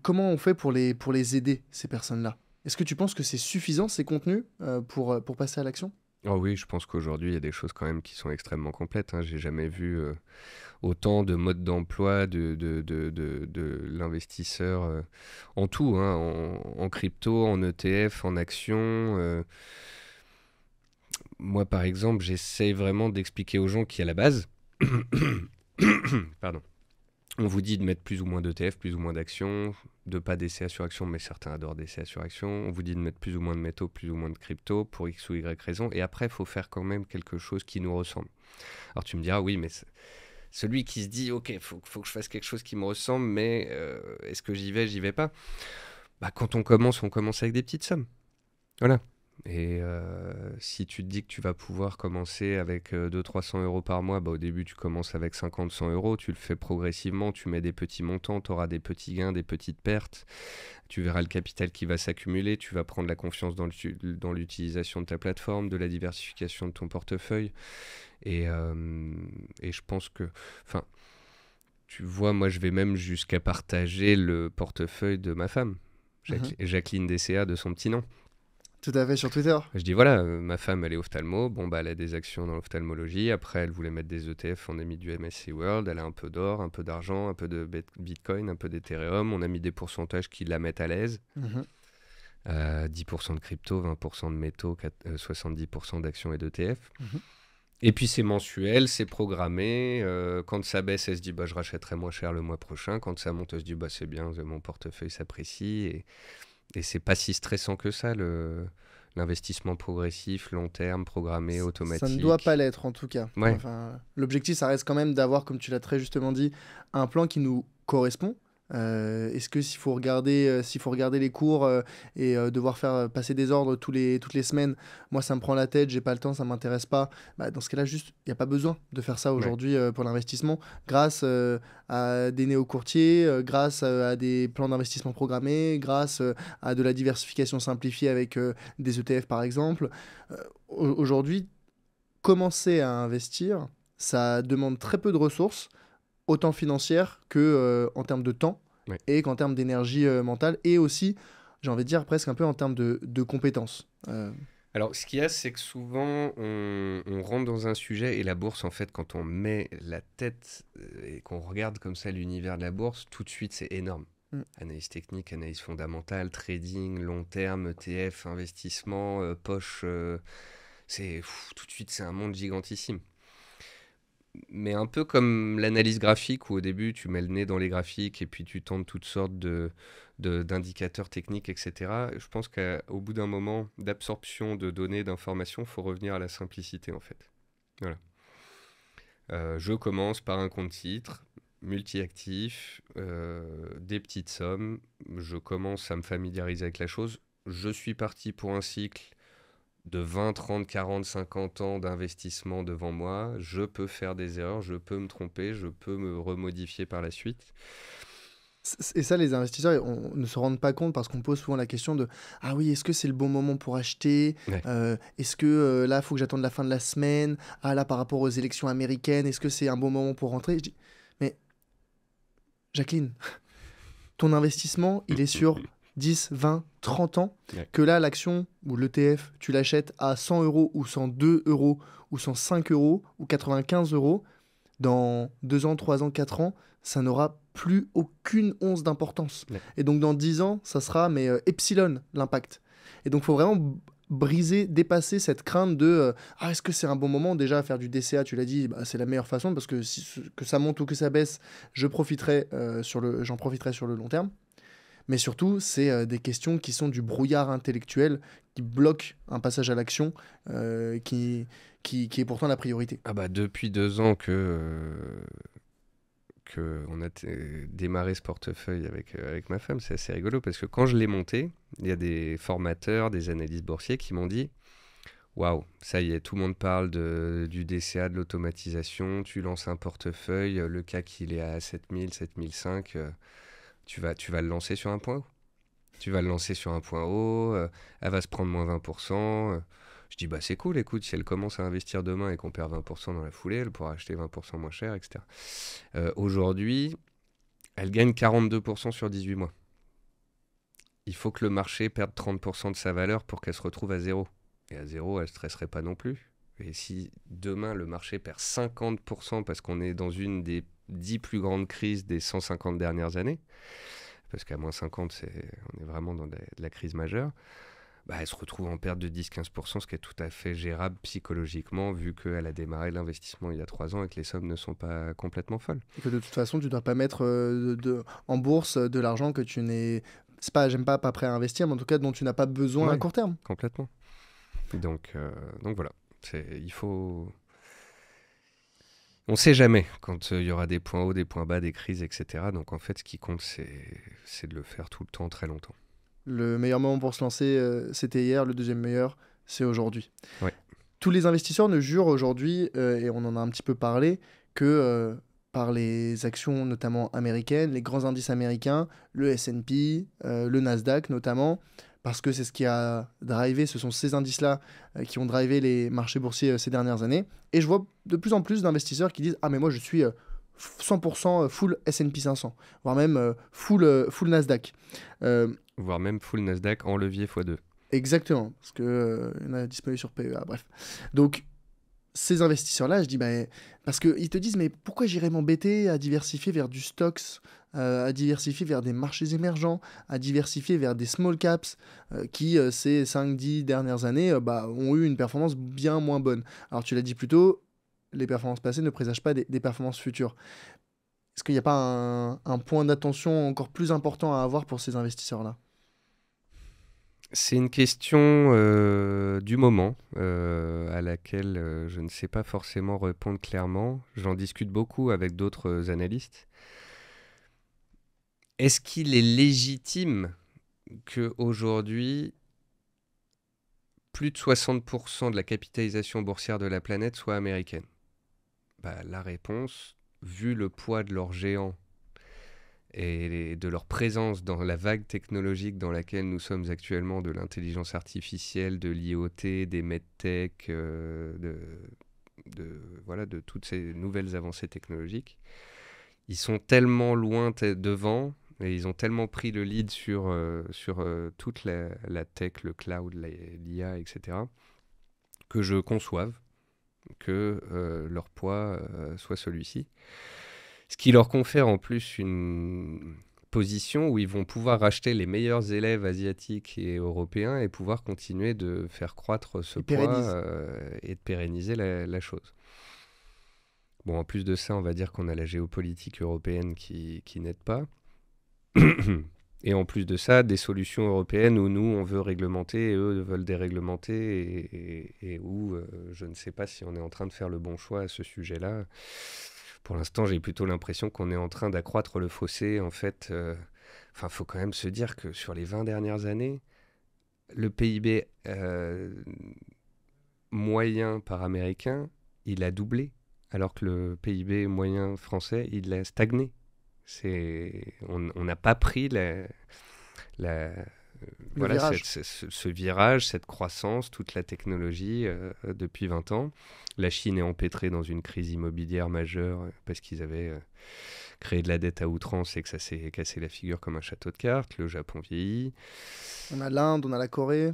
[SPEAKER 1] comment on fait pour les aider, ces personnes-là? Est-ce que tu penses que c'est suffisant, ces contenus, pour passer à l'action?
[SPEAKER 2] Oh oui, je pense qu'aujourd'hui, il y a des choses quand même qui sont extrêmement complètes. Hein. J'ai jamais vu autant de modes d'emploi de l'investisseur en tout, hein, en crypto, en ETF, en actions. Moi, par exemple, j'essaie vraiment d'expliquer aux gens qui, à la base... Pardon. On vous dit de mettre plus ou moins d'ETF, plus ou moins d'actions, de pas DCA sur action, mais certains adorent DCA sur action. On vous dit de mettre plus ou moins de métaux, plus ou moins de crypto, pour X ou Y raison. Et après, il faut faire quand même quelque chose qui nous ressemble. Alors tu me diras, oui, mais celui qui se dit, ok, faut que je fasse quelque chose qui me ressemble, mais est-ce que j'y vais pas? Quand on commence avec des petites sommes. Voilà. Et si tu te dis que tu vas pouvoir commencer avec 200-300 euros par mois, au début tu commences avec 50-100 euros, tu le fais progressivement, tu mets des petits montants, tu auras des petits gains, des petites pertes, tu verras le capital qui va s'accumuler, tu vas prendre la confiance dans l'utilisation de ta plateforme, de la diversification de ton portefeuille. Et je pense que... tu vois, moi je vais même jusqu'à partager le portefeuille de ma femme, Jacqueline DCA de son petit nom.
[SPEAKER 1] Tout à fait, sur Twitter.
[SPEAKER 2] Je dis voilà, ma femme elle est ophtalmo, bon bah elle a des actions dans l'ophtalmologie, après elle voulait mettre des ETF, on a mis du MSCI World, elle a un peu d'or, un peu d'argent, un peu de Bitcoin, un peu d'Ethereum, on a mis des pourcentages qui la mettent à l'aise. 10% de crypto, 20% de métaux, 70% d'actions et d'ETF. Et puis c'est mensuel, c'est programmé. Quand ça baisse, elle se dit bah, je rachèterai moins cher le mois prochain. Quand ça monte, elle se dit bah, c'est bien, mon portefeuille s'apprécie. Et c'est pas si stressant que ça, l'investissement progressif, long terme, programmé, automatique.
[SPEAKER 1] Ça ne doit pas l'être en tout cas.
[SPEAKER 2] Ouais.
[SPEAKER 1] Enfin, l'objectif, ça reste quand même d'avoir, comme tu l'as très justement dit, un plan qui nous correspond. Est-ce que s'il faut regarder les cours et devoir faire passer des ordres toutes les semaines, moi ça me prend la tête, j'ai pas le temps, ça m'intéresse pas, bah, dans ce cas-là juste il n'y a pas besoin de faire ça aujourd'hui pour l'investissement, grâce à des néo-courtiers, grâce à des plans d'investissement programmés, grâce à de la diversification simplifiée avec des ETF par exemple. Aujourd'hui, commencer à investir, ça demande très peu de ressources, autant financière que en termes de temps et qu'en termes d'énergie mentale, et aussi, j'ai envie de dire, presque un peu en termes de compétences.
[SPEAKER 2] Alors, ce qu'il y a, c'est que souvent, on rentre dans un sujet, et la bourse, en fait, quand on met la tête et qu'on regarde comme ça l'univers de la bourse, tout de suite, c'est énorme. Analyse technique, analyse fondamentale, trading, long terme, ETF, investissement, poche, tout de suite, c'est un monde gigantissime. Mais un peu comme l'analyse graphique, où au début, tu mets le nez dans les graphiques et puis tu tentes toutes sortes d'indicateurs techniques, etc. Je pense qu'au bout d'un moment d'absorption de données, d'informations, il faut revenir à la simplicité, en fait. Voilà. Je commence par un compte titre, multi-actif, des petites sommes. Je commence à me familiariser avec la chose. Je suis parti pour un cycle de 20, 30, 40, 50 ans d'investissement devant moi. Je peux faire des erreurs, je peux me tromper, je peux me remodifier par la suite.
[SPEAKER 1] Et ça, les investisseurs ne se rendent pas compte parce qu'on pose souvent la question de « Ah oui, est-ce que c'est le bon moment pour acheter ? Est-ce que là, il faut que j'attende la fin de la semaine ? Ah là, par rapport aux élections américaines, est-ce que c'est un bon moment pour rentrer ?» Je dis « Mais Jacqueline, ton investissement, il est sur 10, 20, 30 ans, que là, l'action ou l'ETF, tu l'achètes à 100 € ou 102 € ou 105 € ou 95 €, dans 2 ans, 3 ans, 4 ans, ça n'aura plus aucune once d'importance. Et donc, dans 10 ans, ça sera epsilon, l'impact. Et donc, il faut vraiment dépasser cette crainte de est-ce que c'est un bon moment déjà à faire du DCA, tu l'as dit, c'est la meilleure façon, parce que que ça monte ou que ça baisse, j'en profiterai sur le long terme. Mais surtout, c'est des questions qui sont du brouillard intellectuel, qui bloquent un passage à l'action, qui est pourtant la priorité.
[SPEAKER 2] Ah bah, depuis 2 ans que on a démarré ce portefeuille avec ma femme, c'est assez rigolo, parce que quand je l'ai monté, il y a des formateurs, des analystes boursiers qui m'ont dit « Waouh, ça y est, tout le monde parle du DCA, de l'automatisation, tu lances un portefeuille, le CAC il est à 7000, 7005... Tu vas le lancer sur un point haut. Tu vas le lancer sur un point haut, elle va se prendre moins 20%. Je dis, bah c'est cool, écoute, si elle commence à investir demain et qu'on perd 20% dans la foulée, elle pourra acheter 20% moins cher, etc. Aujourd'hui, elle gagne 42% sur 18 mois. Il faut que le marché perde 30% de sa valeur pour qu'elle se retrouve à zéro. Et à zéro, elle ne stresserait pas non plus. Et si demain, le marché perd 50% parce qu'on est dans une des 10 plus grandes crises des 150 dernières années, parce qu'à moins 50, on est vraiment dans de la crise majeure, elle se retrouve en perte de 10-15%, ce qui est tout à fait gérable psychologiquement, vu qu'elle a démarré l'investissement il y a 3 ans et que les sommes ne sont pas complètement folles.
[SPEAKER 1] Et que de toute façon, tu ne dois pas mettre en bourse de l'argent que tu n'es... j'aime pas prêt à investir, mais en tout cas dont tu n'as pas besoin à court terme.
[SPEAKER 2] Complètement. Donc voilà, il faut... On ne sait jamais quand il y aura des points hauts, des points bas, des crises, etc. Donc en fait, ce qui compte, c'est de le faire tout le temps, très longtemps.
[SPEAKER 1] Le meilleur moment pour se lancer, c'était hier. Le deuxième meilleur, c'est aujourd'hui.
[SPEAKER 2] Ouais.
[SPEAKER 1] Tous les investisseurs ne jurent aujourd'hui, et on en a un petit peu parlé, que par les actions notamment américaines, les grands indices américains, le S&P, le Nasdaq notamment, parce que c'est ce qui a drivé, ce sont ces indices-là qui ont drivé les marchés boursiers ces dernières années. Et je vois de plus en plus d'investisseurs qui disent « Ah mais moi je suis 100% full S&P 500, voire même full Nasdaq. »
[SPEAKER 2] Voire même full Nasdaq en levier x2.
[SPEAKER 1] Exactement, parce que il y en a disponible sur PEA, bref. Donc, ces investisseurs-là, je dis, bah, parce qu'ils te disent, mais pourquoi j'irais m'embêter à diversifier vers du stocks, à diversifier vers des marchés émergents, à diversifier vers des small caps qui, ces 5-10 dernières années, bah, ont eu une performance bien moins bonne. Alors, tu l'as dit plus tôt, les performances passées ne présagent pas des performances futures. Est-ce qu'il n'y a pas un point d'attention encore plus important à avoir pour ces investisseurs-là?
[SPEAKER 2] C'est une question du moment à laquelle je ne sais pas forcément répondre clairement. J'en discute beaucoup avec d'autres analystes. Est-ce qu'il est légitime qu'aujourd'hui, plus de 60% de la capitalisation boursière de la planète soit américaine? Bah, la réponse, vu le poids de leurs géants et de leur présence dans la vague technologique dans laquelle nous sommes actuellement, de l'intelligence artificielle, de l'IoT, des medtech, voilà, de toutes ces nouvelles avancées technologiques, ils sont tellement loin devant et ils ont tellement pris le lead sur toute la tech, le cloud, l'IA, etc., que je conçoive que leur poids soit celui-ci. Ce qui leur confère en plus une position où ils vont pouvoir racheter les meilleurs élèves asiatiques et européens et pouvoir continuer de faire croître ce
[SPEAKER 1] Ils
[SPEAKER 2] poids
[SPEAKER 1] pérennisent.
[SPEAKER 2] et de pérenniser la chose. Bon, en plus de ça, on va dire qu'on a la géopolitique européenne qui n'aide pas. Et en plus de ça, des solutions européennes où nous, on veut réglementer et eux veulent déréglementer et où je ne sais pas si on est en train de faire le bon choix à ce sujet-là. Pour l'instant, j'ai plutôt l'impression qu'on est en train d'accroître le fossé. En fait, enfin, faut quand même se dire que sur les 20 dernières années, le PIB moyen par américain, il a doublé, alors que le PIB moyen français, il a stagné. On n'a pas pris la,
[SPEAKER 1] Le
[SPEAKER 2] voilà,
[SPEAKER 1] virage.
[SPEAKER 2] ce virage, cette croissance, toute la technologie depuis 20 ans. La Chine est empêtrée dans une crise immobilière majeure parce qu'ils avaient créé de la dette à outrance et que ça s'est cassé la figure comme un château de cartes. Le Japon vieillit.
[SPEAKER 1] On a l'Inde, on a la Corée.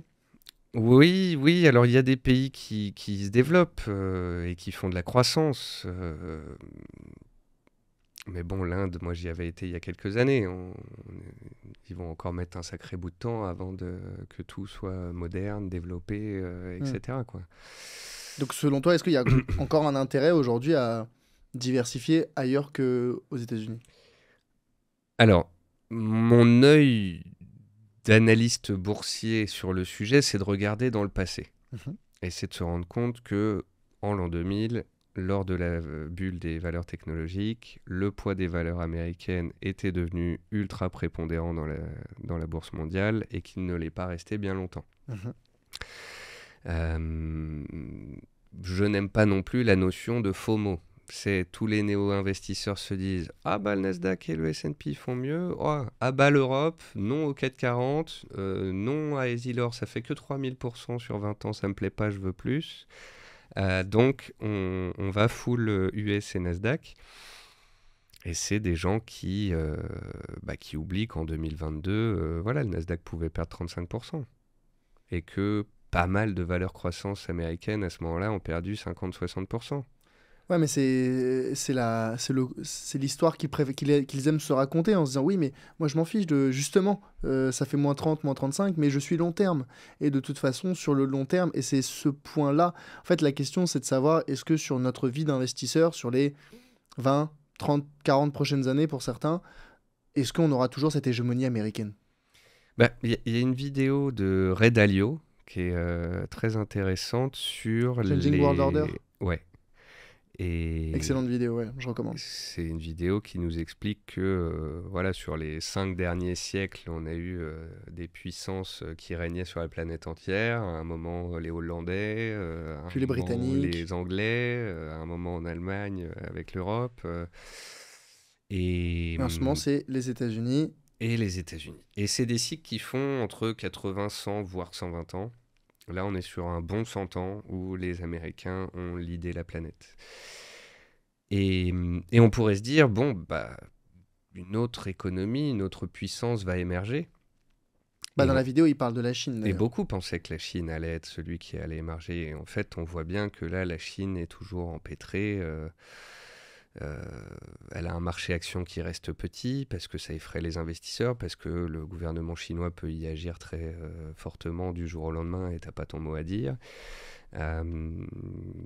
[SPEAKER 2] Oui, oui, alors il y a des pays qui se développent et qui font de la croissance. Mais bon, l'Inde, moi j'y avais été il y a quelques années. Ils vont encore mettre un sacré bout de temps avant que tout soit moderne, développé,
[SPEAKER 1] Hmm.
[SPEAKER 2] etc., quoi.
[SPEAKER 1] Donc, selon toi, est-ce qu'il y a encore un intérêt aujourd'hui à diversifier ailleurs qu'aux États-Unis?
[SPEAKER 2] Alors, mon œil d'analyste boursier sur le sujet, c'est de regarder dans le passé.
[SPEAKER 1] Mhm.
[SPEAKER 2] Et c'est de se rendre compte que en l'an 2000, lors de la bulle des valeurs technologiques, le poids des valeurs américaines était devenu ultra prépondérant dans la bourse mondiale et qu'il ne l'est pas resté bien longtemps.
[SPEAKER 1] Mhm.
[SPEAKER 2] Euh, je n'aime pas non plus la notion de FOMO. C'est tous les néo-investisseurs se disent ah bah le Nasdaq et le S&P font mieux, oh, ah bah l'Europe, non au CAC 40, non à Esilor, ça fait que 3000% sur 20 ans, ça me plaît pas, je veux plus. Donc on va full US et Nasdaq. Et c'est des gens qui oublient qu'en 2022, voilà, le Nasdaq pouvait perdre 35%. Et que pas mal de valeurs croissance américaines à ce moment-là ont perdu 50-60%.
[SPEAKER 1] Ouais, mais c'est l'histoire qu'ils aiment se raconter en se disant oui, mais moi je m'en fiche de justement, ça fait -30, -35, mais je suis long terme. Et de toute façon, sur le long terme, et c'est ce point-là, en fait, la question c'est de savoir est-ce que sur notre vie d'investisseur, sur les 20, 30, 40 prochaines années pour certains, est-ce qu'on aura toujours cette hégémonie américaine?
[SPEAKER 2] Bah, y a une vidéo de Ray Dalio qui est très intéressante sur
[SPEAKER 1] Changing World Order?
[SPEAKER 2] les... Ouais. Et
[SPEAKER 1] Excellente vidéo, ouais, je recommande.
[SPEAKER 2] c'est une vidéo qui nous explique que voilà, sur les 5 derniers siècles, on a eu des puissances qui régnaient sur la planète entière. À un moment, les Hollandais, à un
[SPEAKER 1] Puis les
[SPEAKER 2] moment,
[SPEAKER 1] Britanniques.
[SPEAKER 2] les Anglais, à un moment en Allemagne avec l'Europe. Et,
[SPEAKER 1] Et en ce moment, c'est les États-Unis.
[SPEAKER 2] et les États-Unis. Et c'est des cycles qui font entre 80, 100, voire 120 ans. Là, on est sur un bon 100 ans où les Américains ont lidé la planète. Et on pourrait se dire, bon, bah, une autre économie, une autre puissance va émerger.
[SPEAKER 1] Bah,
[SPEAKER 2] Et,
[SPEAKER 1] dans la
[SPEAKER 2] on-
[SPEAKER 1] vidéo, il parle de la Chine,
[SPEAKER 2] et
[SPEAKER 1] d'ailleurs.
[SPEAKER 2] beaucoup pensaient que la Chine allait être celui qui allait émerger. Et en fait, on voit bien que là, la Chine est toujours empêtrée. Euh, Elle a un marché action qui reste petit parce que ça effraie les investisseurs, parce que le gouvernement chinois peut y agir très fortement du jour au lendemain et t'as pas ton mot à dire.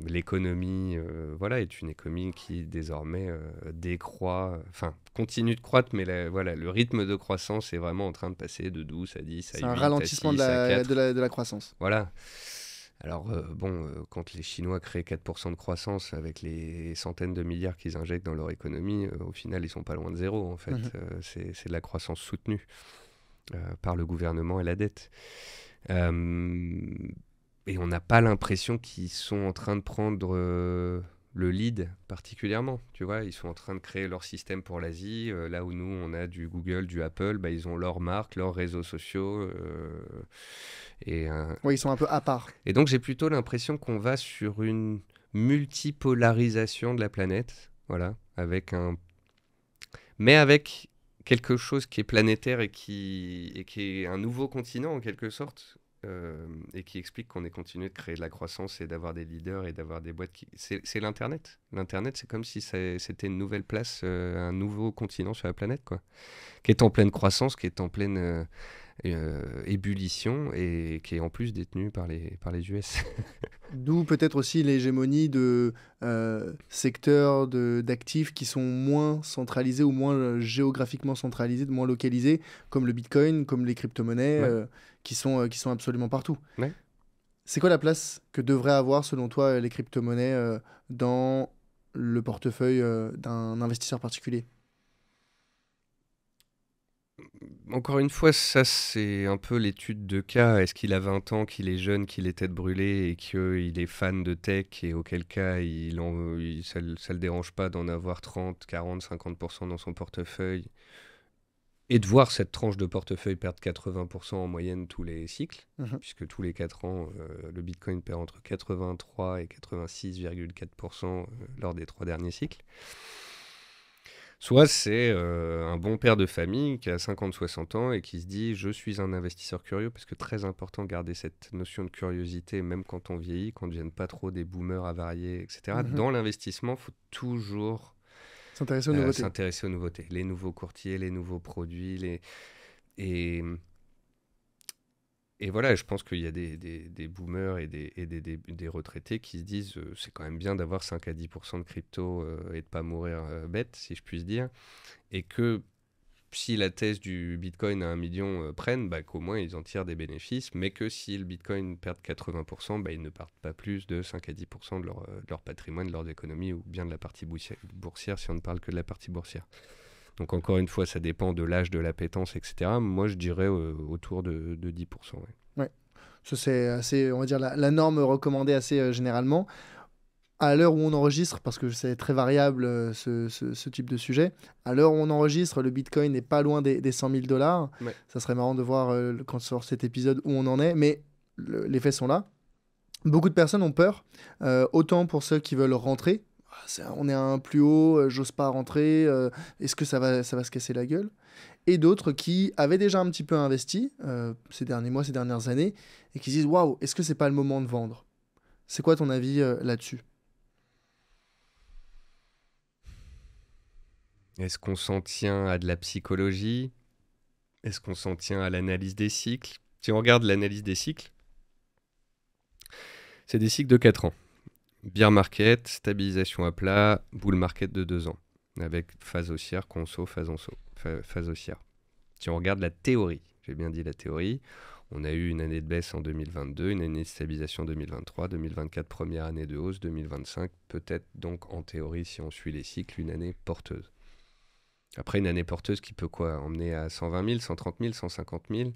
[SPEAKER 2] L'économie, voilà, est une économie qui désormais décroît, enfin continue de croître, mais voilà, le rythme de croissance est vraiment en train de passer de 12 à 10 à
[SPEAKER 1] C'est un
[SPEAKER 2] 8 à
[SPEAKER 1] ralentissement de
[SPEAKER 2] 6 à
[SPEAKER 1] la,
[SPEAKER 2] 4.
[SPEAKER 1] de la croissance.
[SPEAKER 2] Voilà. Alors, bon, quand les Chinois créent 4% de croissance avec les centaines de milliards qu'ils injectent dans leur économie, au final, ils sont pas loin de zéro, en fait.
[SPEAKER 1] Mhm.
[SPEAKER 2] C'est de la croissance soutenue par le gouvernement et la dette. Euh, et on n'a pas l'impression qu'ils sont en train de prendre le lead particulièrement. Tu vois, ils sont en train de créer leur système pour l'Asie. Là où nous, on a du Google, du Apple, bah, ils ont leur marque, leurs réseaux sociaux. Et, euh,
[SPEAKER 1] Oui, ils sont un peu à part.
[SPEAKER 2] et donc, j'ai plutôt l'impression qu'on va sur une multipolarisation de la planète. Voilà, mais avec quelque chose qui est planétaire et qui est un nouveau continent en quelque sorte, et qui explique qu'on ait continué de créer de la croissance et d'avoir des leaders et d'avoir des boîtes qui... C'est l'Internet. L'Internet, c'est comme si c'était une nouvelle place, un nouveau continent sur la planète, quoi, qui est en pleine croissance, qui est en pleine ébullition et qui est en plus détenu par les US.
[SPEAKER 1] D'où peut-être aussi l'hégémonie de secteurs d'actifs qui sont moins centralisés ou moins géographiquement centralisés, moins localisés, comme le Bitcoin, comme les crypto-monnaies,
[SPEAKER 2] Ouais,
[SPEAKER 1] qui sont absolument partout.
[SPEAKER 2] ouais.
[SPEAKER 1] C'est quoi la place que devraient avoir, selon toi, les crypto-monnaies dans le portefeuille d'un investisseur particulier?
[SPEAKER 2] Encore une fois, ça c'est un peu l'étude de cas. Est-ce qu'il a 20 ans, qu'il est jeune, qu'il est tête brûlée et qu'il est fan de tech et auquel cas ça ne le dérange pas d'en avoir 30, 40, 50% dans son portefeuille et de voir cette tranche de portefeuille perdre 80% en moyenne tous les cycles,
[SPEAKER 1] Mhm.
[SPEAKER 2] puisque tous les 4 ans, le Bitcoin perd entre 83 et 86,4% lors des 3 derniers cycles. Soit c'est un bon père de famille qui a 50-60 ans et qui se dit je suis un investisseur curieux, parce que très important de garder cette notion de curiosité même quand on vieillit, qu'on ne devienne pas trop des boomers avariés, etc.
[SPEAKER 1] Mhm.
[SPEAKER 2] Dans l'investissement, il faut toujours
[SPEAKER 1] S'intéresser aux nouveautés.
[SPEAKER 2] s'intéresser aux nouveautés, les nouveaux courtiers, les nouveaux produits, et, et voilà, je pense qu'il y a des boomers et des retraités qui se disent c'est quand même bien d'avoir 5 à 10% de crypto et de pas mourir bête, si je puis dire. Et que si la thèse du Bitcoin à 1 million prenne, bah, qu'au moins ils en tirent des bénéfices, mais que si le Bitcoin perd 80%, bah, ils ne partent pas plus de 5 à 10% de leur patrimoine, de leurs économies, ou bien de la partie boursière, si on ne parle que de la partie boursière. Donc encore une fois, ça dépend de l'âge, de l'appétence, etc. Moi, je dirais autour de 10%. Ouais.
[SPEAKER 1] Ouais. Ça, c'est assez, on va dire, la norme recommandée assez généralement. À l'heure où on enregistre, parce que c'est très variable ce type de sujet, à l'heure où on enregistre, le Bitcoin n'est pas loin des 100 000 dollars.
[SPEAKER 2] Ouais.
[SPEAKER 1] Ça serait marrant de voir quand sort cet épisode où on en est, mais les faits sont là. Beaucoup de personnes ont peur, autant pour ceux qui veulent rentrer. Ah, on est à un plus haut, j'ose pas rentrer, est-ce que ça va se casser la gueule? Et d'autres qui avaient déjà un petit peu investi ces derniers mois, ces dernières années, et qui se disent waouh, est-ce que c'est pas le moment de vendre? C'est quoi ton avis là-dessus?
[SPEAKER 2] Est-ce qu'on s'en tient à de la psychologie? Est-ce qu'on s'en tient à l'analyse des cycles? Si on regarde l'analyse des cycles, c'est des cycles de 4 ans. Bear market, stabilisation à plat, bull market de 2 ans. Avec phase haussière, conso, phase haussière. Si on regarde la théorie, j'ai bien dit la théorie, on a eu une année de baisse en 2022, une année de stabilisation en 2023, 2024 première année de hausse, 2025 peut-être donc en théorie, si on suit les cycles, une année porteuse. Après, une année porteuse qui peut quoi emmener à 120 000, 130 000, 150 000.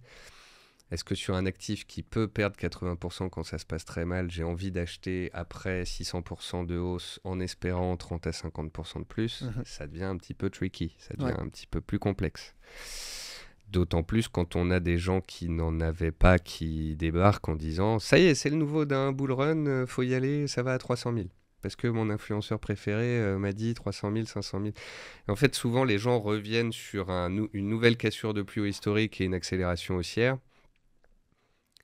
[SPEAKER 2] Est-ce que sur un actif qui peut perdre 80% quand ça se passe très mal, j'ai envie d'acheter après 600% de hausse en espérant 30 à 50% de plus? Ça devient un petit peu tricky, ça devient un petit peu plus complexe. D'autant plus quand on a des gens qui n'en avaient pas qui débarquent en disant « ça y est, c'est le nouveau d'un bull run, faut y aller, ça va à 300 000 ». Parce que mon influenceur préféré m'a dit 300 000, 500 000. Et en fait, souvent, les gens reviennent sur une nouvelle cassure de plus haut historique et une accélération haussière.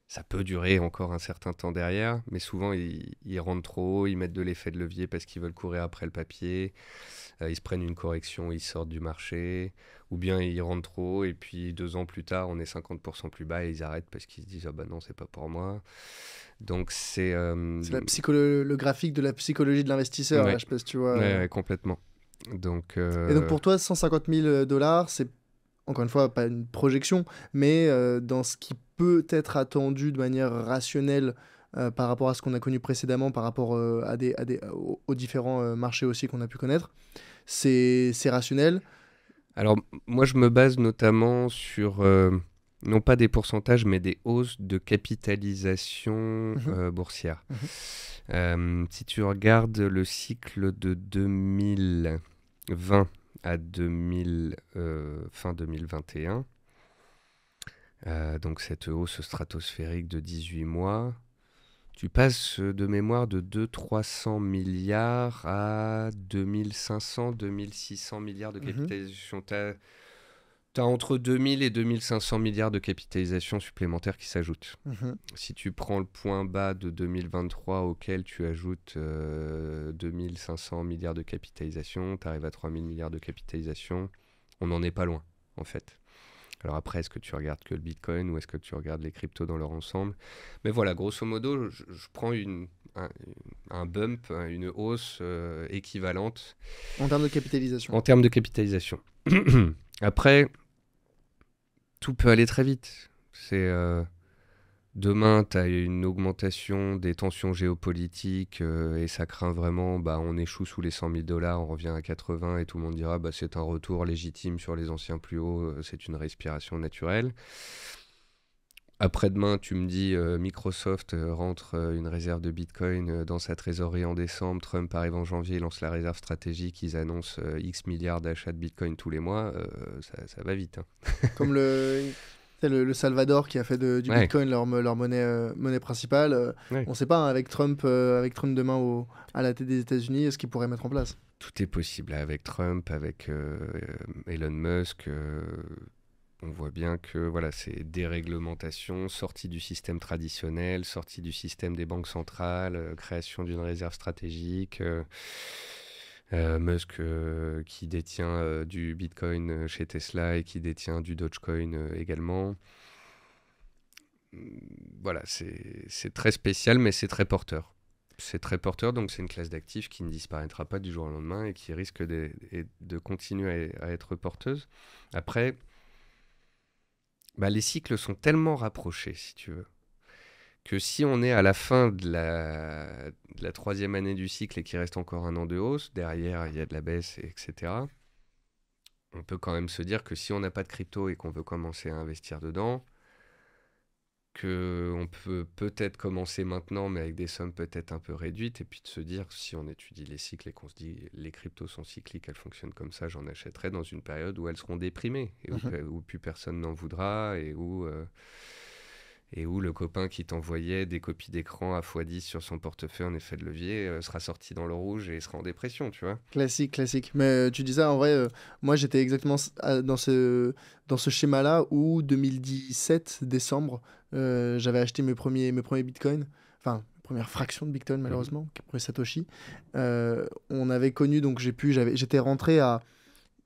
[SPEAKER 2] Ça peut durer encore un certain temps derrière, mais souvent ils rentrent trop haut, ils mettent de l'effet de levier parce qu'ils veulent courir après le papier, ils se prennent une correction, ils sortent du marché, ou bien ils rentrent trop haut et puis 2 ans plus tard on est 50% plus bas et ils arrêtent parce qu'ils se disent ah bah non c'est pas pour moi. Donc
[SPEAKER 1] C'est le graphique de la psychologie de l'investisseur,
[SPEAKER 2] ouais,
[SPEAKER 1] là, je sais pas si tu vois.
[SPEAKER 2] ouais, complètement. Donc
[SPEAKER 1] Et donc pour toi, 150 000 $, c'est encore une fois pas une projection, mais dans ce qui peut être attendu de manière rationnelle par rapport à ce qu'on a connu précédemment, par rapport aux différents marchés aussi qu'on a pu connaître, c'est rationnel.
[SPEAKER 2] Alors, moi, je me base notamment sur, non pas des pourcentages, mais des hausses de capitalisation boursière. Si tu regardes le cycle de 2020 à fin 2021, donc cette hausse stratosphérique de 18 mois, tu passes de mémoire de 200-300 milliards à 2500-2600 milliards de capitalisation. Tu as entre 2000 et 2500 milliards de capitalisation supplémentaires qui s'ajoutent. Si tu prends le point bas de 2023 auquel tu ajoutes 2500 milliards de capitalisation, tu arrives à 3000 milliards de capitalisation. On n'en est pas loin, en fait. Alors après, est-ce que tu regardes que le Bitcoin ou est-ce que tu regardes les cryptos dans leur ensemble? Mais voilà, grosso modo, je prends un bump, une hausse équivalente.
[SPEAKER 1] En termes de capitalisation.
[SPEAKER 2] En termes de capitalisation. Après, tout peut aller très vite. Demain, tu as une augmentation des tensions géopolitiques et ça craint vraiment, on échoue sous les 100 000 $, on revient à 80 et tout le monde dira c'est un retour légitime sur les anciens plus hauts, c'est une respiration naturelle. Après-demain, tu me dis Microsoft rentre une réserve de Bitcoin dans sa trésorerie en décembre, Trump arrive en janvier, lance la réserve stratégique, ils annoncent X milliards d'achats de Bitcoin tous les mois, ça va vite. Hein.
[SPEAKER 1] Comme le Salvador qui a fait du Bitcoin leur monnaie principale. On ne sait pas, hein, avec Trump demain à la tête des États-Unis, ce qu'il pourrait mettre en place.
[SPEAKER 2] Tout est possible avec Trump, avec Elon Musk. On voit bien que voilà, c'est déréglementation, sortie du système traditionnel, sortie du système des banques centrales, création d'une réserve stratégique. Musk qui détient du Bitcoin chez Tesla et qui détient du Dogecoin également. Voilà, c'est très spécial, mais c'est très porteur. C'est très porteur, donc c'est une classe d'actifs qui ne disparaîtra pas du jour au lendemain et qui risque de continuer à être porteuse. Après, les cycles sont tellement rapprochés, si tu veux, que si on est à la fin de la troisième année du cycle et qu'il reste encore un an de hausse, derrière il y a de la baisse, etc., on peut quand même se dire que si on n'a pas de crypto et qu'on veut commencer à investir dedans, qu'on peut peut-être commencer maintenant, mais avec des sommes peut-être un peu réduites, et puis de se dire, si on étudie les cycles et qu'on se dit les cryptos sont cycliques, elles fonctionnent comme ça, j'en achèterai dans une période où elles seront déprimées, et où plus personne n'en voudra, et où le copain qui t'envoyait des copies d'écran à x10 sur son portefeuille en effet de levier sera sorti dans le rouge et sera en dépression, tu vois.
[SPEAKER 1] Classique. Mais tu disais, en vrai, moi j'étais exactement dans ce schéma-là où 2017, décembre, j'avais acheté mes premiers bitcoins, enfin, première fraction de bitcoin malheureusement, premier Satoshi. On avait connu, donc j'étais rentré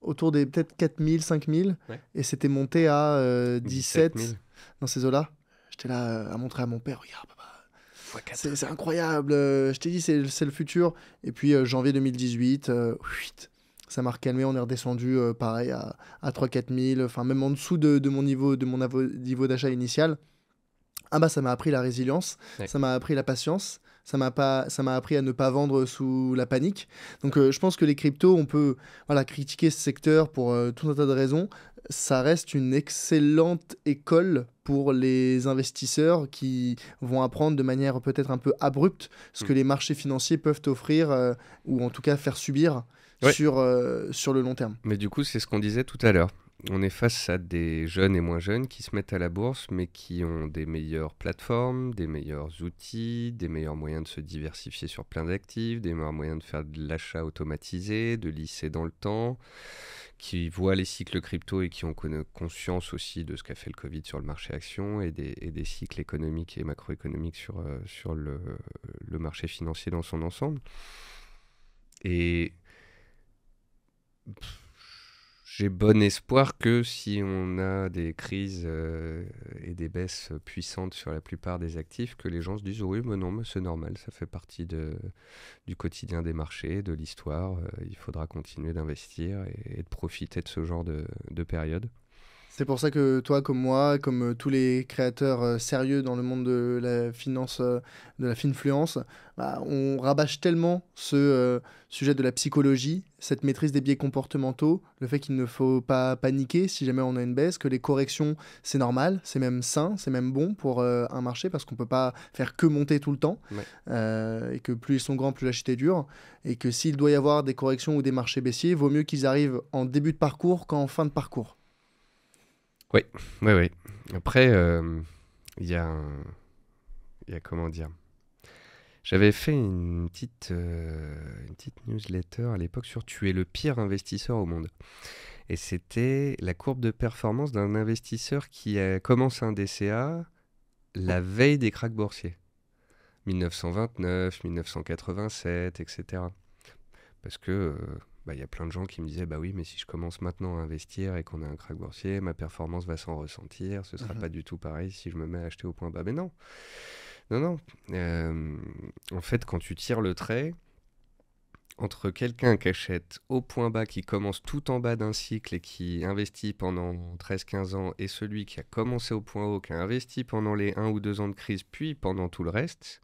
[SPEAKER 1] autour des peut-être 4 000, 5 000, et c'était monté à 17 000 dans ces eaux-là. J'étais là à montrer à mon père, regarde papa, c'est incroyable, je t'ai dit c'est le futur. Et puis janvier 2018, ça m'a recalmé, on est redescendu pareil à 3-4 000, enfin même en dessous de mon niveau d'achat initial. Ça m'a appris la résilience, ça m'a appris la patience, ça m'a appris à ne pas vendre sous la panique. Donc je pense que les cryptos, on peut critiquer ce secteur pour tout un tas de raisons. Ça reste une excellente école pour les investisseurs qui vont apprendre de manière peut-être un peu abrupte ce que les marchés financiers peuvent offrir ou en tout cas faire subir sur le long terme.
[SPEAKER 2] Mais du coup, c'est ce qu'on disait tout à l'heure. on est face à des jeunes et moins jeunes qui se mettent à la bourse, mais qui ont des meilleures plateformes, des meilleurs outils, des meilleurs moyens de se diversifier sur plein d'actifs, des meilleurs moyens de faire de l'achat automatisé, de lisser dans le temps, qui voient les cycles crypto et qui ont conscience aussi de ce qu'a fait le Covid sur le marché action et des cycles économiques et macroéconomiques sur le marché financier dans son ensemble. Et j'ai bon espoir que si on a des crises et des baisses puissantes sur la plupart des actifs, que les gens se disent oui, mais non, mais c'est normal, ça fait partie du quotidien des marchés, de l'histoire. Il faudra continuer d'investir et de profiter de ce genre de période.
[SPEAKER 1] C'est pour ça que toi, comme moi, comme tous les créateurs sérieux dans le monde de la finance, de la finfluence, bah, on rabâche tellement ce sujet de la psychologie, cette maîtrise des biais comportementaux, le fait qu'il ne faut pas paniquer si jamais on a une baisse, que les corrections, c'est normal, c'est même sain, c'est même bon pour un marché parce qu'on ne peut pas faire que monter tout le temps,
[SPEAKER 2] Ouais.
[SPEAKER 1] et que plus ils sont grands, plus la chute est dure, et que s'il doit y avoir des corrections ou des marchés baissiers, vaut mieux qu'ils arrivent en début de parcours qu'en fin de parcours.
[SPEAKER 2] Oui, oui, oui. Après, il y a comment dire. J'avais fait une petite newsletter à l'époque sur Tu es le pire investisseur au monde. Et c'était la courbe de performance d'un investisseur qui commence un DCA la veille des cracks boursiers. 1929, 1987, etc. Parce que y a plein de gens qui me disaient bah oui, mais si je commence maintenant à investir et qu'on a un krach boursier, ma performance va s'en ressentir, ce sera pas du tout pareil si je me mets à acheter au point bas. Mais non, non. En fait, quand tu tires le trait entre quelqu'un qui achète au point bas, qui commence tout en bas d'un cycle et qui investit pendant 13-15 ans, et celui qui a commencé au point haut, qui a investi pendant les 1 ou 2 ans de crise, puis pendant tout le reste,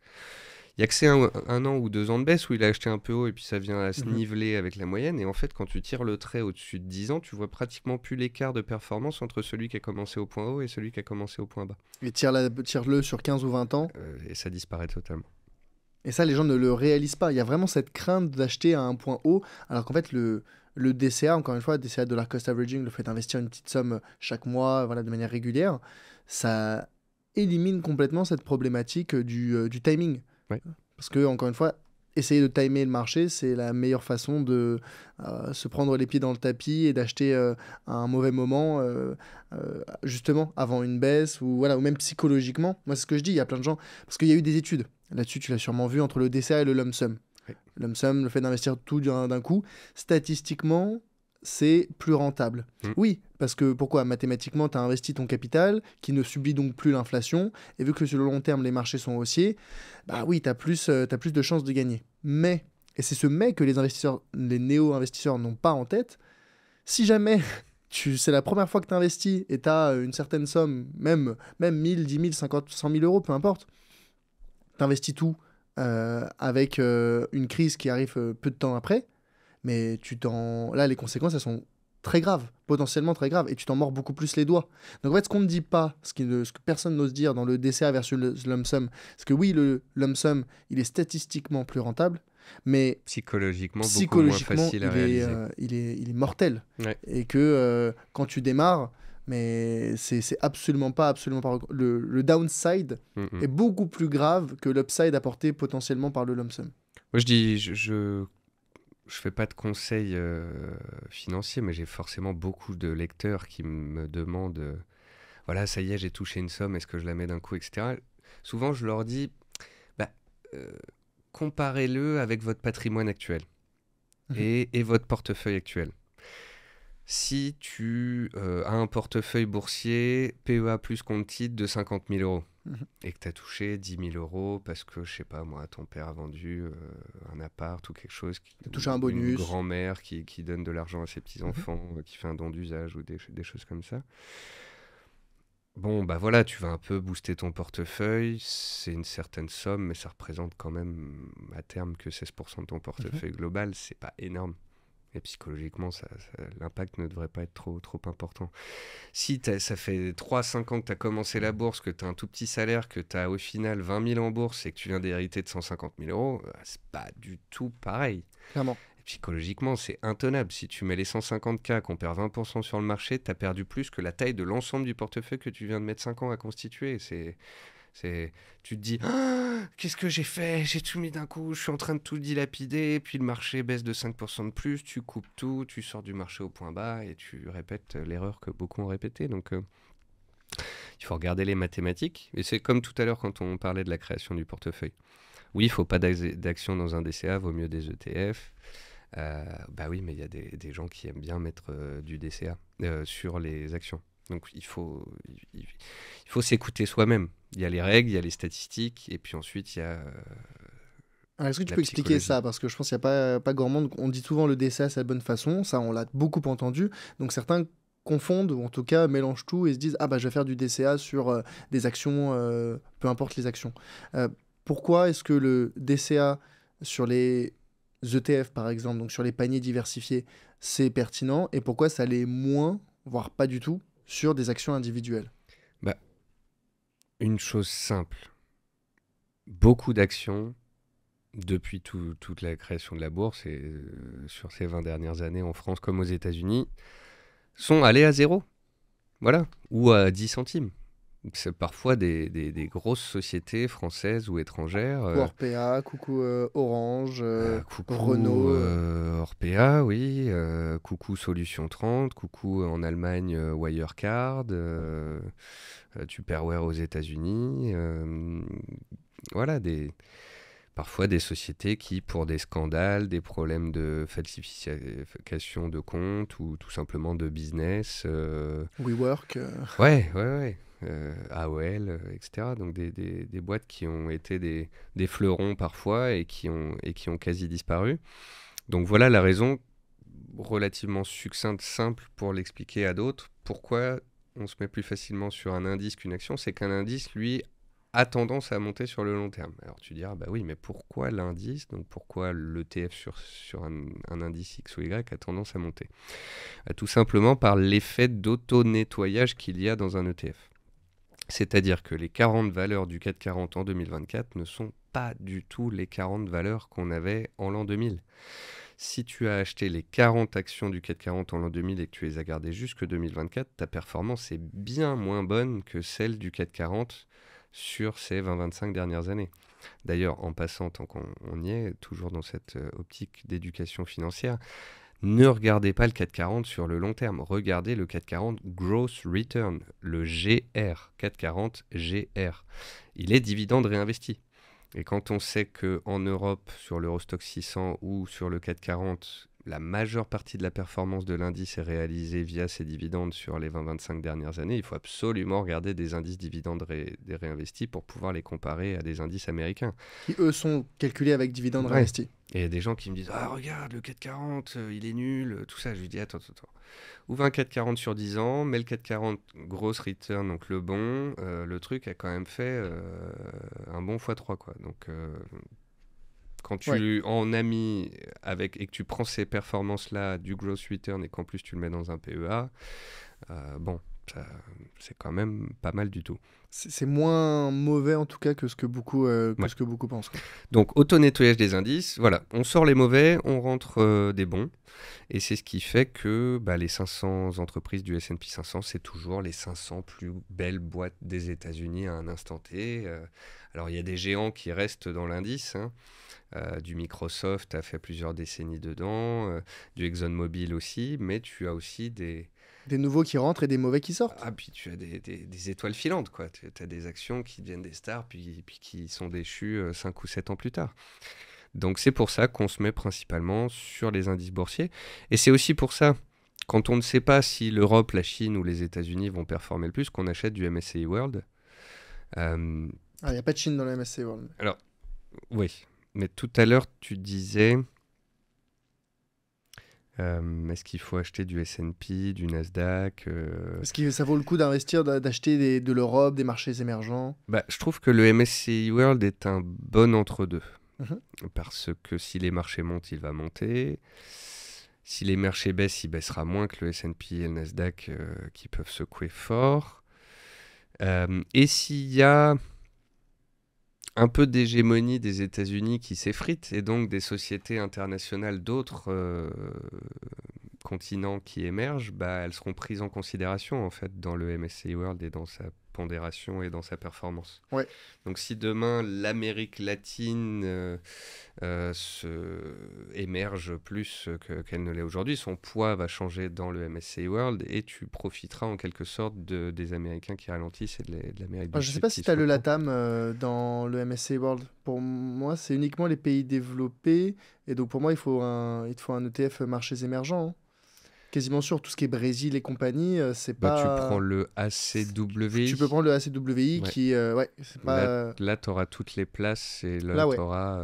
[SPEAKER 2] il n'y a que c'est un an ou 2 ans de baisse où il a acheté un peu haut et puis ça vient à se niveler avec la moyenne. Et en fait, quand tu tires le trait au-dessus de 10 ans, tu vois pratiquement plus l'écart de performance entre celui qui a commencé au point haut et celui qui a commencé au point bas.
[SPEAKER 1] Et tire-le sur 15 ou 20 ans.
[SPEAKER 2] Et ça disparaît totalement.
[SPEAKER 1] Et ça, les gens ne le réalisent pas. Il y a vraiment cette crainte d'acheter à un point haut, alors qu'en fait, le DCA, encore une fois, DCA Dollar Cost Averaging, le fait d'investir une petite somme chaque mois, voilà, de manière régulière, ça élimine complètement cette problématique du timing.
[SPEAKER 2] Ouais.
[SPEAKER 1] Parce que, encore une fois, essayer de timer le marché, c'est la meilleure façon de se prendre les pieds dans le tapis et d'acheter à un mauvais moment, justement, avant une baisse, ou même psychologiquement. Moi, c'est ce que je dis, il y a plein de gens, parce qu'il y a eu des études, là-dessus, tu l'as sûrement vu, entre le DCA et le lump sum.
[SPEAKER 2] Oui.
[SPEAKER 1] Lump sum, le fait d'investir tout d'un coup, statistiquement, c'est plus rentable. Oui, parce que pourquoi ? Mathématiquement, tu as investi ton capital qui ne subit donc plus l'inflation, et vu que sur le long terme, les marchés sont haussiers, bah oui, tu as plus de chances de gagner. Mais, et c'est ce mais que les néo-investisseurs n'ont pas en tête, si jamais c'est la première fois que tu investis et tu as une certaine somme, même 1000, 10 000, 50, 100 000 euros, peu importe, tu investis tout avec une crise qui arrive peu de temps après, mais là, les conséquences, elles sont très graves, potentiellement très graves, et tu t'en mords beaucoup plus les doigts. Donc en fait, ce qu'on ne dit pas, ce que personne n'ose dire dans le DCA versus le lump sum, c'est que oui, le lump sum, il est statistiquement plus rentable, mais
[SPEAKER 2] psychologiquement beaucoup moins facile à réaliser.
[SPEAKER 1] Il est mortel.
[SPEAKER 2] Ouais.
[SPEAKER 1] Et que quand tu démarres, mais c'est absolument pas. Le downside est beaucoup plus grave que l'upside apporté potentiellement par le lump sum.
[SPEAKER 2] Moi, je dis, je fais pas de conseils financiers, mais j'ai forcément beaucoup de lecteurs qui me demandent voilà, ça y est, j'ai touché une somme, est-ce que je la mets d'un coup, etc. Souvent, je leur dis comparez-le avec votre patrimoine actuel et votre portefeuille actuel. Si tu as un portefeuille boursier PEA plus compte titre de 50 000 euros et que tu as touché 10 000 euros parce que, je sais pas moi, ton père a vendu un appart ou quelque chose,
[SPEAKER 1] tu as touché un bonus,
[SPEAKER 2] une grand-mère qui donne de l'argent à ses petits-enfants, qui fait un don d'usage ou des choses comme ça. Bon, bah voilà, tu vas un peu booster ton portefeuille, c'est une certaine somme, mais ça représente quand même à terme que 16% de ton portefeuille global, c'est pas énorme. Et psychologiquement, l'impact ne devrait pas être trop important. Si ça fait 3-5 ans que tu as commencé la bourse, que tu as un tout petit salaire, que tu as au final 20 000 en bourse et que tu viens d'hériter de 150 000 euros, c'est pas du tout pareil.
[SPEAKER 1] Clairement.
[SPEAKER 2] psychologiquement, c'est intenable. Si tu mets les 150K, qu'on perd 20% sur le marché, tu as perdu plus que la taille de l'ensemble du portefeuille que tu viens de mettre 5 ans à constituer. Tu te dis, ah, qu'est-ce que j'ai fait? J'ai tout mis d'un coup, je suis en train de tout dilapider, puis le marché baisse de 5% de plus, tu coupes tout, tu sors du marché au point bas et tu répètes l'erreur que beaucoup ont répétée. Donc, il faut regarder les mathématiques. Et c'est comme tout à l'heure quand on parlait de la création du portefeuille. Oui, il ne faut pas d'action dans un DCA, vaut mieux des ETF. Bah oui, mais il y a des gens qui aiment bien mettre du DCA sur les actions. Donc il faut s'écouter soi-même. Il y a les règles, il y a les statistiques, et puis ensuite il y a
[SPEAKER 1] Alors, est-ce que tu
[SPEAKER 2] la
[SPEAKER 1] peux expliquer
[SPEAKER 2] psychologie.
[SPEAKER 1] ça? Parce que je pense qu'il n'y a pas grand monde. On dit souvent le DCA, c'est la bonne façon. Ça, on l'a beaucoup entendu. Donc certains confondent, ou en tout cas mélangent tout et se disent, ah bah je vais faire du DCA sur des actions, peu importe les actions. Euh, Pourquoi est-ce que le DCA sur les ETF, par exemple, donc sur les paniers diversifiés, c'est pertinent, et pourquoi ça l'est moins, voire pas du tout, sur des actions individuelles?
[SPEAKER 2] Bah, une chose simple, beaucoup d'actions, depuis toute la création de la bourse, et sur ces 20 dernières années en France comme aux États-Unis, sont allées à zéro. Voilà, ou à 10 centimes. C'est parfois des grosses sociétés françaises ou étrangères.
[SPEAKER 1] Coucou Orpea, coucou Orange,
[SPEAKER 2] Coucou
[SPEAKER 1] Renault.
[SPEAKER 2] Orpea, oui. Coucou Solution 30. Coucou en Allemagne Wirecard. Tupperware aux États-Unis. Voilà, parfois des sociétés qui, pour des scandales, des problèmes de falsification de comptes ou tout simplement de business.
[SPEAKER 1] WeWork.
[SPEAKER 2] Ouais. AOL, etc. Donc des boîtes qui ont été des fleurons parfois et qui ont quasi disparu. Donc voilà la raison relativement succincte, simple pour l'expliquer à d'autres. Pourquoi on se met plus facilement sur un indice qu'une action? C'est qu'un indice, lui, a tendance à monter sur le long terme. Alors tu diras, bah oui, mais pourquoi l'indice, donc pourquoi l'ETF sur un indice X ou Y a tendance à monter? Tout simplement par l'effet d'auto-nettoyage qu'il y a dans un ETF. C'est-à-dire que les 40 valeurs du CAC 40 en 2024 ne sont pas du tout les 40 valeurs qu'on avait en l'an 2000. Si tu as acheté les 40 actions du CAC 40 en l'an 2000 et que tu les as gardées jusque 2024, ta performance est bien moins bonne que celle du CAC 40 sur ces 20-25 dernières années. D'ailleurs, en passant, tant qu'on y est, toujours dans cette optique d'éducation financière, ne regardez pas le CAC 40 sur le long terme. Regardez le CAC 40 Gross Return, le GR, CAC 40 GR. Il est dividende réinvesti. Et quand on sait qu'en Europe, sur l'Eurostoxx 600 ou sur le CAC 40, la majeure partie de la performance de l'indice est réalisée via ces dividendes sur les 20-25 dernières années, il faut absolument regarder des indices dividendes réinvestis pour pouvoir les comparer à des indices américains.
[SPEAKER 1] Qui, eux, sont calculés avec dividendes réinvestis.
[SPEAKER 2] Et il y a des gens qui me disent « Ah, regarde, le CAC 40, il est nul, tout ça. » Je lui dis « Attends. Ouvre un CAC 40 sur 10 ans, mets le CAC 40 gross return, donc le bon, le truc a quand même fait un bon x3, quoi. » Donc, quand tu en as mis avec, et que tu prends ces performances-là du gross return et qu'en plus tu le mets dans un PEA, bon, c'est quand même pas mal du tout.
[SPEAKER 1] C'est moins mauvais en tout cas que ce que beaucoup, ce que beaucoup pensent. Quoi.
[SPEAKER 2] Donc auto-nettoyage des indices, voilà, on sort les mauvais, on rentre des bons, et c'est ce qui fait que les 500 entreprises du S&P 500, c'est toujours les 500 plus belles boîtes des États-Unis à un instant T. Alors il y a des géants qui restent dans l'indice, hein. Du Microsoft a fait plusieurs décennies dedans, du ExxonMobil aussi, mais tu as aussi des
[SPEAKER 1] nouveaux qui rentrent et des mauvais qui sortent.
[SPEAKER 2] Ah, puis tu as des étoiles filantes, quoi. Tu as des actions qui deviennent des stars, puis qui sont déchues 5 ou 7 ans plus tard. Donc c'est pour ça qu'on se met principalement sur les indices boursiers. Et c'est aussi pour ça, quand on ne sait pas si l'Europe, la Chine ou les États-Unis vont performer le plus, qu'on achète du MSCI World.
[SPEAKER 1] Il n'y a pas de Chine dans le MSCI World.
[SPEAKER 2] Alors, oui. Mais tout à l'heure, tu disais... est-ce qu'il faut acheter du S&P, du Nasdaq
[SPEAKER 1] Est-ce que ça vaut le coup d'investir, d'acheter de l'Europe, des marchés émergents?
[SPEAKER 2] Je trouve que le MSCI World est un bon entre-deux. Parce que si les marchés montent, il va monter. Si les marchés baissent, il baissera moins que le S&P et le Nasdaq qui peuvent secouer fort. Et s'il y a un peu d'hégémonie des États-Unis qui s'effrite et donc des sociétés internationales d'autres continents qui émergent, elles seront prises en considération en fait dans le MSCI World et dans sa pondération et dans sa performance.
[SPEAKER 1] Ouais.
[SPEAKER 2] Donc si demain l'Amérique latine émerge plus qu'elle ne l'est aujourd'hui, son poids va changer dans le MSCI World et tu profiteras en quelque sorte des Américains qui ralitissent et de l'Amérique du
[SPEAKER 1] Je sais
[SPEAKER 2] Sud
[SPEAKER 1] pas
[SPEAKER 2] qui
[SPEAKER 1] si
[SPEAKER 2] se
[SPEAKER 1] tu as le
[SPEAKER 2] reprend.
[SPEAKER 1] LATAM dans le MSCI World. Pour moi, c'est uniquement les pays développés. Et donc, pour moi, il te faut un ETF marchés émergents, hein. Quasiment sûr, tout ce qui est Brésil et compagnie, c'est
[SPEAKER 2] Tu prends
[SPEAKER 1] pas.
[SPEAKER 2] le
[SPEAKER 1] Tu peux
[SPEAKER 2] ACWI.
[SPEAKER 1] prendre le ACWI
[SPEAKER 2] Ouais.
[SPEAKER 1] qui. Ouais, c'est pas.
[SPEAKER 2] Là tu auras toutes les places et là
[SPEAKER 1] Là,
[SPEAKER 2] tu
[SPEAKER 1] ouais.
[SPEAKER 2] auras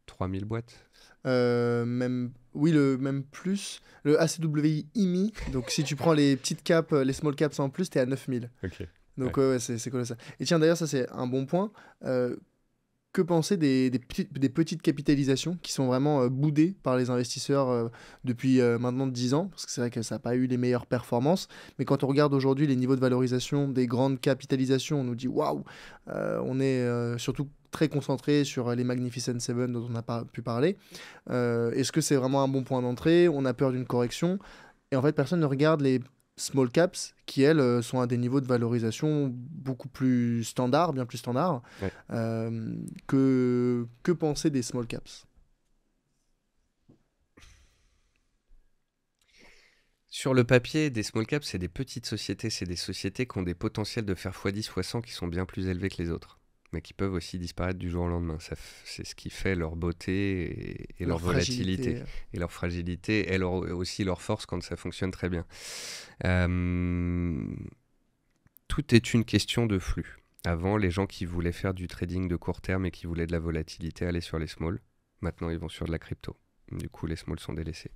[SPEAKER 2] 3000 boîtes.
[SPEAKER 1] Même. Oui, même plus. Le ACWI IMI. Donc, si tu prends les petites caps, les small caps en plus, t'es à 9000.
[SPEAKER 2] Ok.
[SPEAKER 1] Donc,
[SPEAKER 2] Ouais.
[SPEAKER 1] ouais, c'est colossal. Et tiens, d'ailleurs, ça, c'est un bon point. Euh, Que penser des petites capitalisations qui sont vraiment boudées par les investisseurs depuis maintenant 10 ans? Parce que c'est vrai que ça n'a pas eu les meilleures performances. Mais quand on regarde aujourd'hui les niveaux de valorisation des grandes capitalisations, on nous dit waouh, on est surtout très concentré sur les Magnificent Seven dont on n'a pas pu parler. Est-ce que c'est vraiment un bon point d'entrée? On a peur d'une correction. Et en fait, personne ne regarde les small caps qui, elles, sont à des niveaux de valorisation beaucoup plus standards, bien plus standards.
[SPEAKER 2] Ouais.
[SPEAKER 1] Que penser des small caps?
[SPEAKER 2] Sur le papier, des small caps, c'est des petites sociétés, c'est des sociétés qui ont des potentiels de faire x10, x100 qui sont bien plus élevés que les autres, mais qui peuvent aussi disparaître du jour au lendemain. C'est ce qui fait leur beauté et leur volatilité. Et leur fragilité, et aussi leur force quand ça fonctionne très bien. Tout est une question de flux. Avant, les gens qui voulaient faire du trading de court terme et qui voulaient de la volatilité allaient sur les small. Maintenant, ils vont sur de la crypto. Du coup, les small sont délaissés.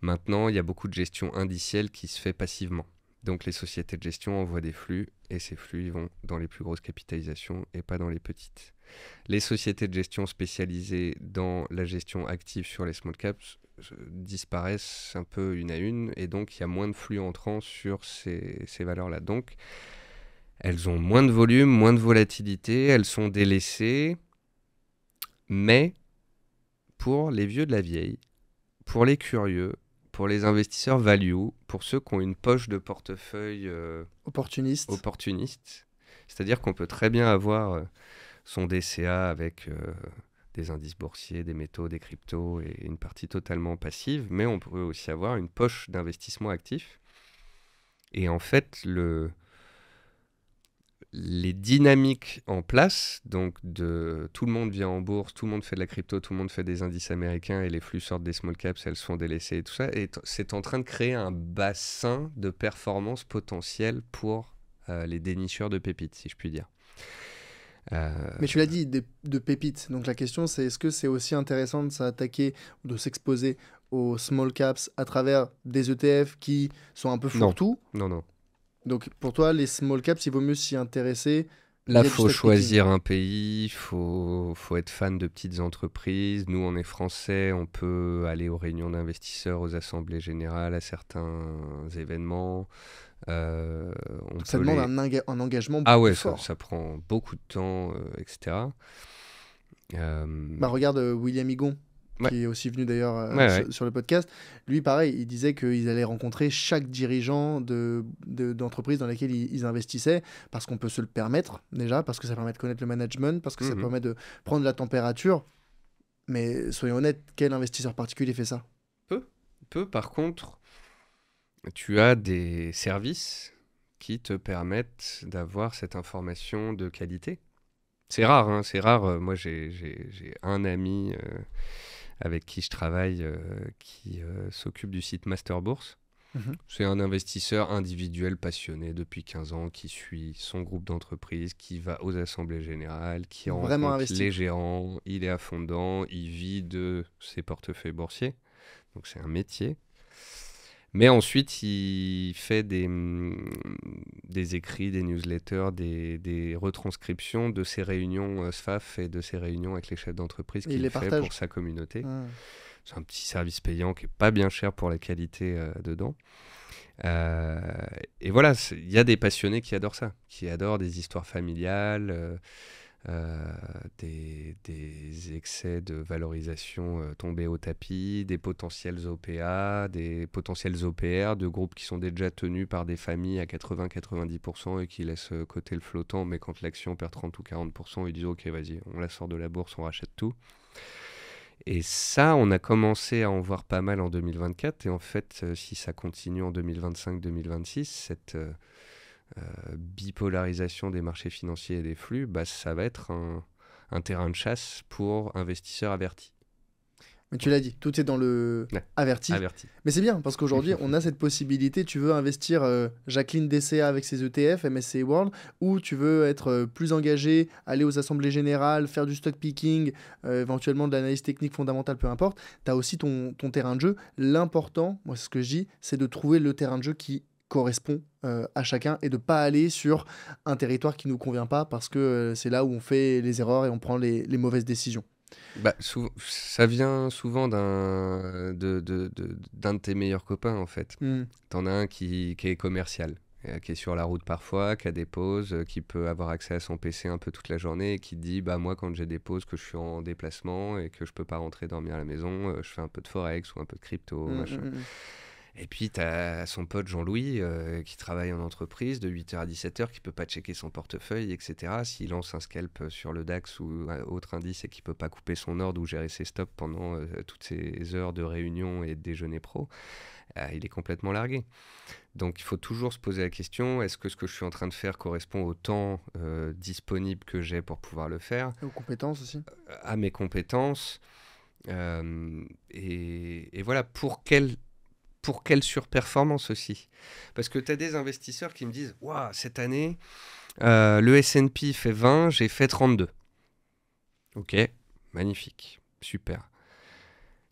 [SPEAKER 2] Maintenant, il y a beaucoup de gestion indicielle qui se fait passivement. Donc les sociétés de gestion envoient des flux et ces flux ils vont dans les plus grosses capitalisations et pas dans les petites. Les sociétés de gestion spécialisées dans la gestion active sur les small caps disparaissent un peu une à une et donc il y a moins de flux entrants sur ces valeurs-là. Donc elles ont moins de volume, moins de volatilité, elles sont délaissées, mais pour les vieux de la vieille, pour les curieux, pour les investisseurs value, pour ceux qui ont une poche de portefeuille opportuniste, c'est-à-dire qu'on peut très bien avoir son DCA avec des indices boursiers, des métaux, des cryptos et une partie totalement passive, mais on peut aussi avoir une poche d'investissement actif. Et en fait, les dynamiques en place, donc tout le monde vient en bourse, tout le monde fait de la crypto, tout le monde fait des indices américains et les flux sortent des small caps, elles sont délaissées et tout ça, et c'est en train de créer un bassin de performance potentielle pour les dénicheurs de pépites, si je puis dire.
[SPEAKER 1] Mais tu l'as dit, de pépites. Donc la question c'est, est-ce que c'est aussi intéressant de s'attaquer ou de s'exposer aux small caps à travers des ETF qui sont un peu fourre-tout?
[SPEAKER 2] Non.
[SPEAKER 1] Donc pour toi, les small caps, il vaut mieux s'y intéresser.
[SPEAKER 2] Là, il faut choisir un pays, il faut être fan de petites entreprises. Nous, on est français, on peut aller aux réunions d'investisseurs, aux assemblées générales, à certains événements.
[SPEAKER 1] Ça demande un engagement beaucoup fort.
[SPEAKER 2] Ça prend beaucoup de temps, etc.
[SPEAKER 1] Regarde William Higon, qui est aussi venu d'ailleurs sur le podcast. Lui, pareil, il disait qu'ils allaient rencontrer chaque dirigeant d'entreprise dans laquelle ils investissaient, parce qu'on peut se le permettre, déjà, parce que ça permet de connaître le management, parce que ça permet de prendre la température. Mais soyons honnêtes, quel investisseur particulier fait ça?
[SPEAKER 2] Peu. Par contre, tu as des services qui te permettent d'avoir cette information de qualité. C'est rare, hein, c'est rare. Moi, j'ai un ami avec qui je travaille qui s'occupe du site Master Bourse. C'est un investisseur individuel passionné depuis 15 ans qui suit son groupe d'entreprises, qui va aux assemblées générales, qui rencontre les gérants, il est à fond dedans, il vit de ses portefeuilles boursiers. Donc c'est un métier. Mais ensuite, il fait des écrits, des newsletters, des retranscriptions de ses réunions SFAF et de ses réunions avec les chefs d'entreprise qu'il fait pour sa communauté. C'est un petit service payant qui n'est pas bien cher pour la qualité dedans. Et voilà, il y a des passionnés qui adorent ça, qui adorent des histoires familiales, des excès de valorisation tombés au tapis, des potentiels OPA, des potentiels OPR, de groupes qui sont déjà tenus par des familles à 80-90% et qui laissent coter le flottant, mais quand l'action perd 30 ou 40%, ils disent ok, vas-y, on la sort de la bourse, on rachète tout. Et ça, on a commencé à en voir pas mal en 2024, et en fait, si ça continue en 2025-2026, cette bipolarisation des marchés financiers et des flux, bah, ça va être un terrain de chasse pour investisseurs avertis.
[SPEAKER 1] Mais tu l'as dit, tout est dans le
[SPEAKER 2] Ouais,
[SPEAKER 1] averti.
[SPEAKER 2] avertis.
[SPEAKER 1] Mais c'est bien, parce qu'aujourd'hui, on a cette possibilité. Tu veux investir Jacqueline DCA avec ses ETF, MSCI World, ou tu veux être plus engagé, aller aux assemblées générales, faire du stock picking, éventuellement de l'analyse technique fondamentale, peu importe. Tu as aussi ton terrain de jeu. L'important, moi, c'est ce que je dis, c'est de trouver le terrain de jeu qui correspond à chacun et de pas aller sur un territoire qui nous convient pas parce que c'est là où on fait les erreurs et on prend les mauvaises décisions.
[SPEAKER 2] Bah, ça vient souvent d'un de tes meilleurs copains, en fait.
[SPEAKER 1] Hmm.
[SPEAKER 2] T'en as un qui est commercial, qui est sur la route parfois, qui a des pauses, qui peut avoir accès à son PC un peu toute la journée et qui te dit bah moi quand j'ai des pauses, que je suis en déplacement et que je peux pas rentrer dormir à la maison, je fais un peu de forex ou un peu de crypto, machin. Et puis t'as son pote Jean-Louis qui travaille en entreprise de 8h à 17h, qui peut pas checker son portefeuille, etc. S'il lance un scalp sur le DAX ou autre indice et qui peut pas couper son ordre ou gérer ses stops pendant toutes ces heures de réunion et de déjeuner pro, il est complètement largué. Donc il faut toujours se poser la question, est-ce que ce que je suis en train de faire correspond au temps disponible que j'ai pour pouvoir le faire,
[SPEAKER 1] Et aux compétences aussi.
[SPEAKER 2] à mes compétences, et voilà, pour quelle surperformance aussi. Parce que tu as des investisseurs qui me disent « Waouh, cette année, le S&P fait 20, j'ai fait 32. » Ok, magnifique, super.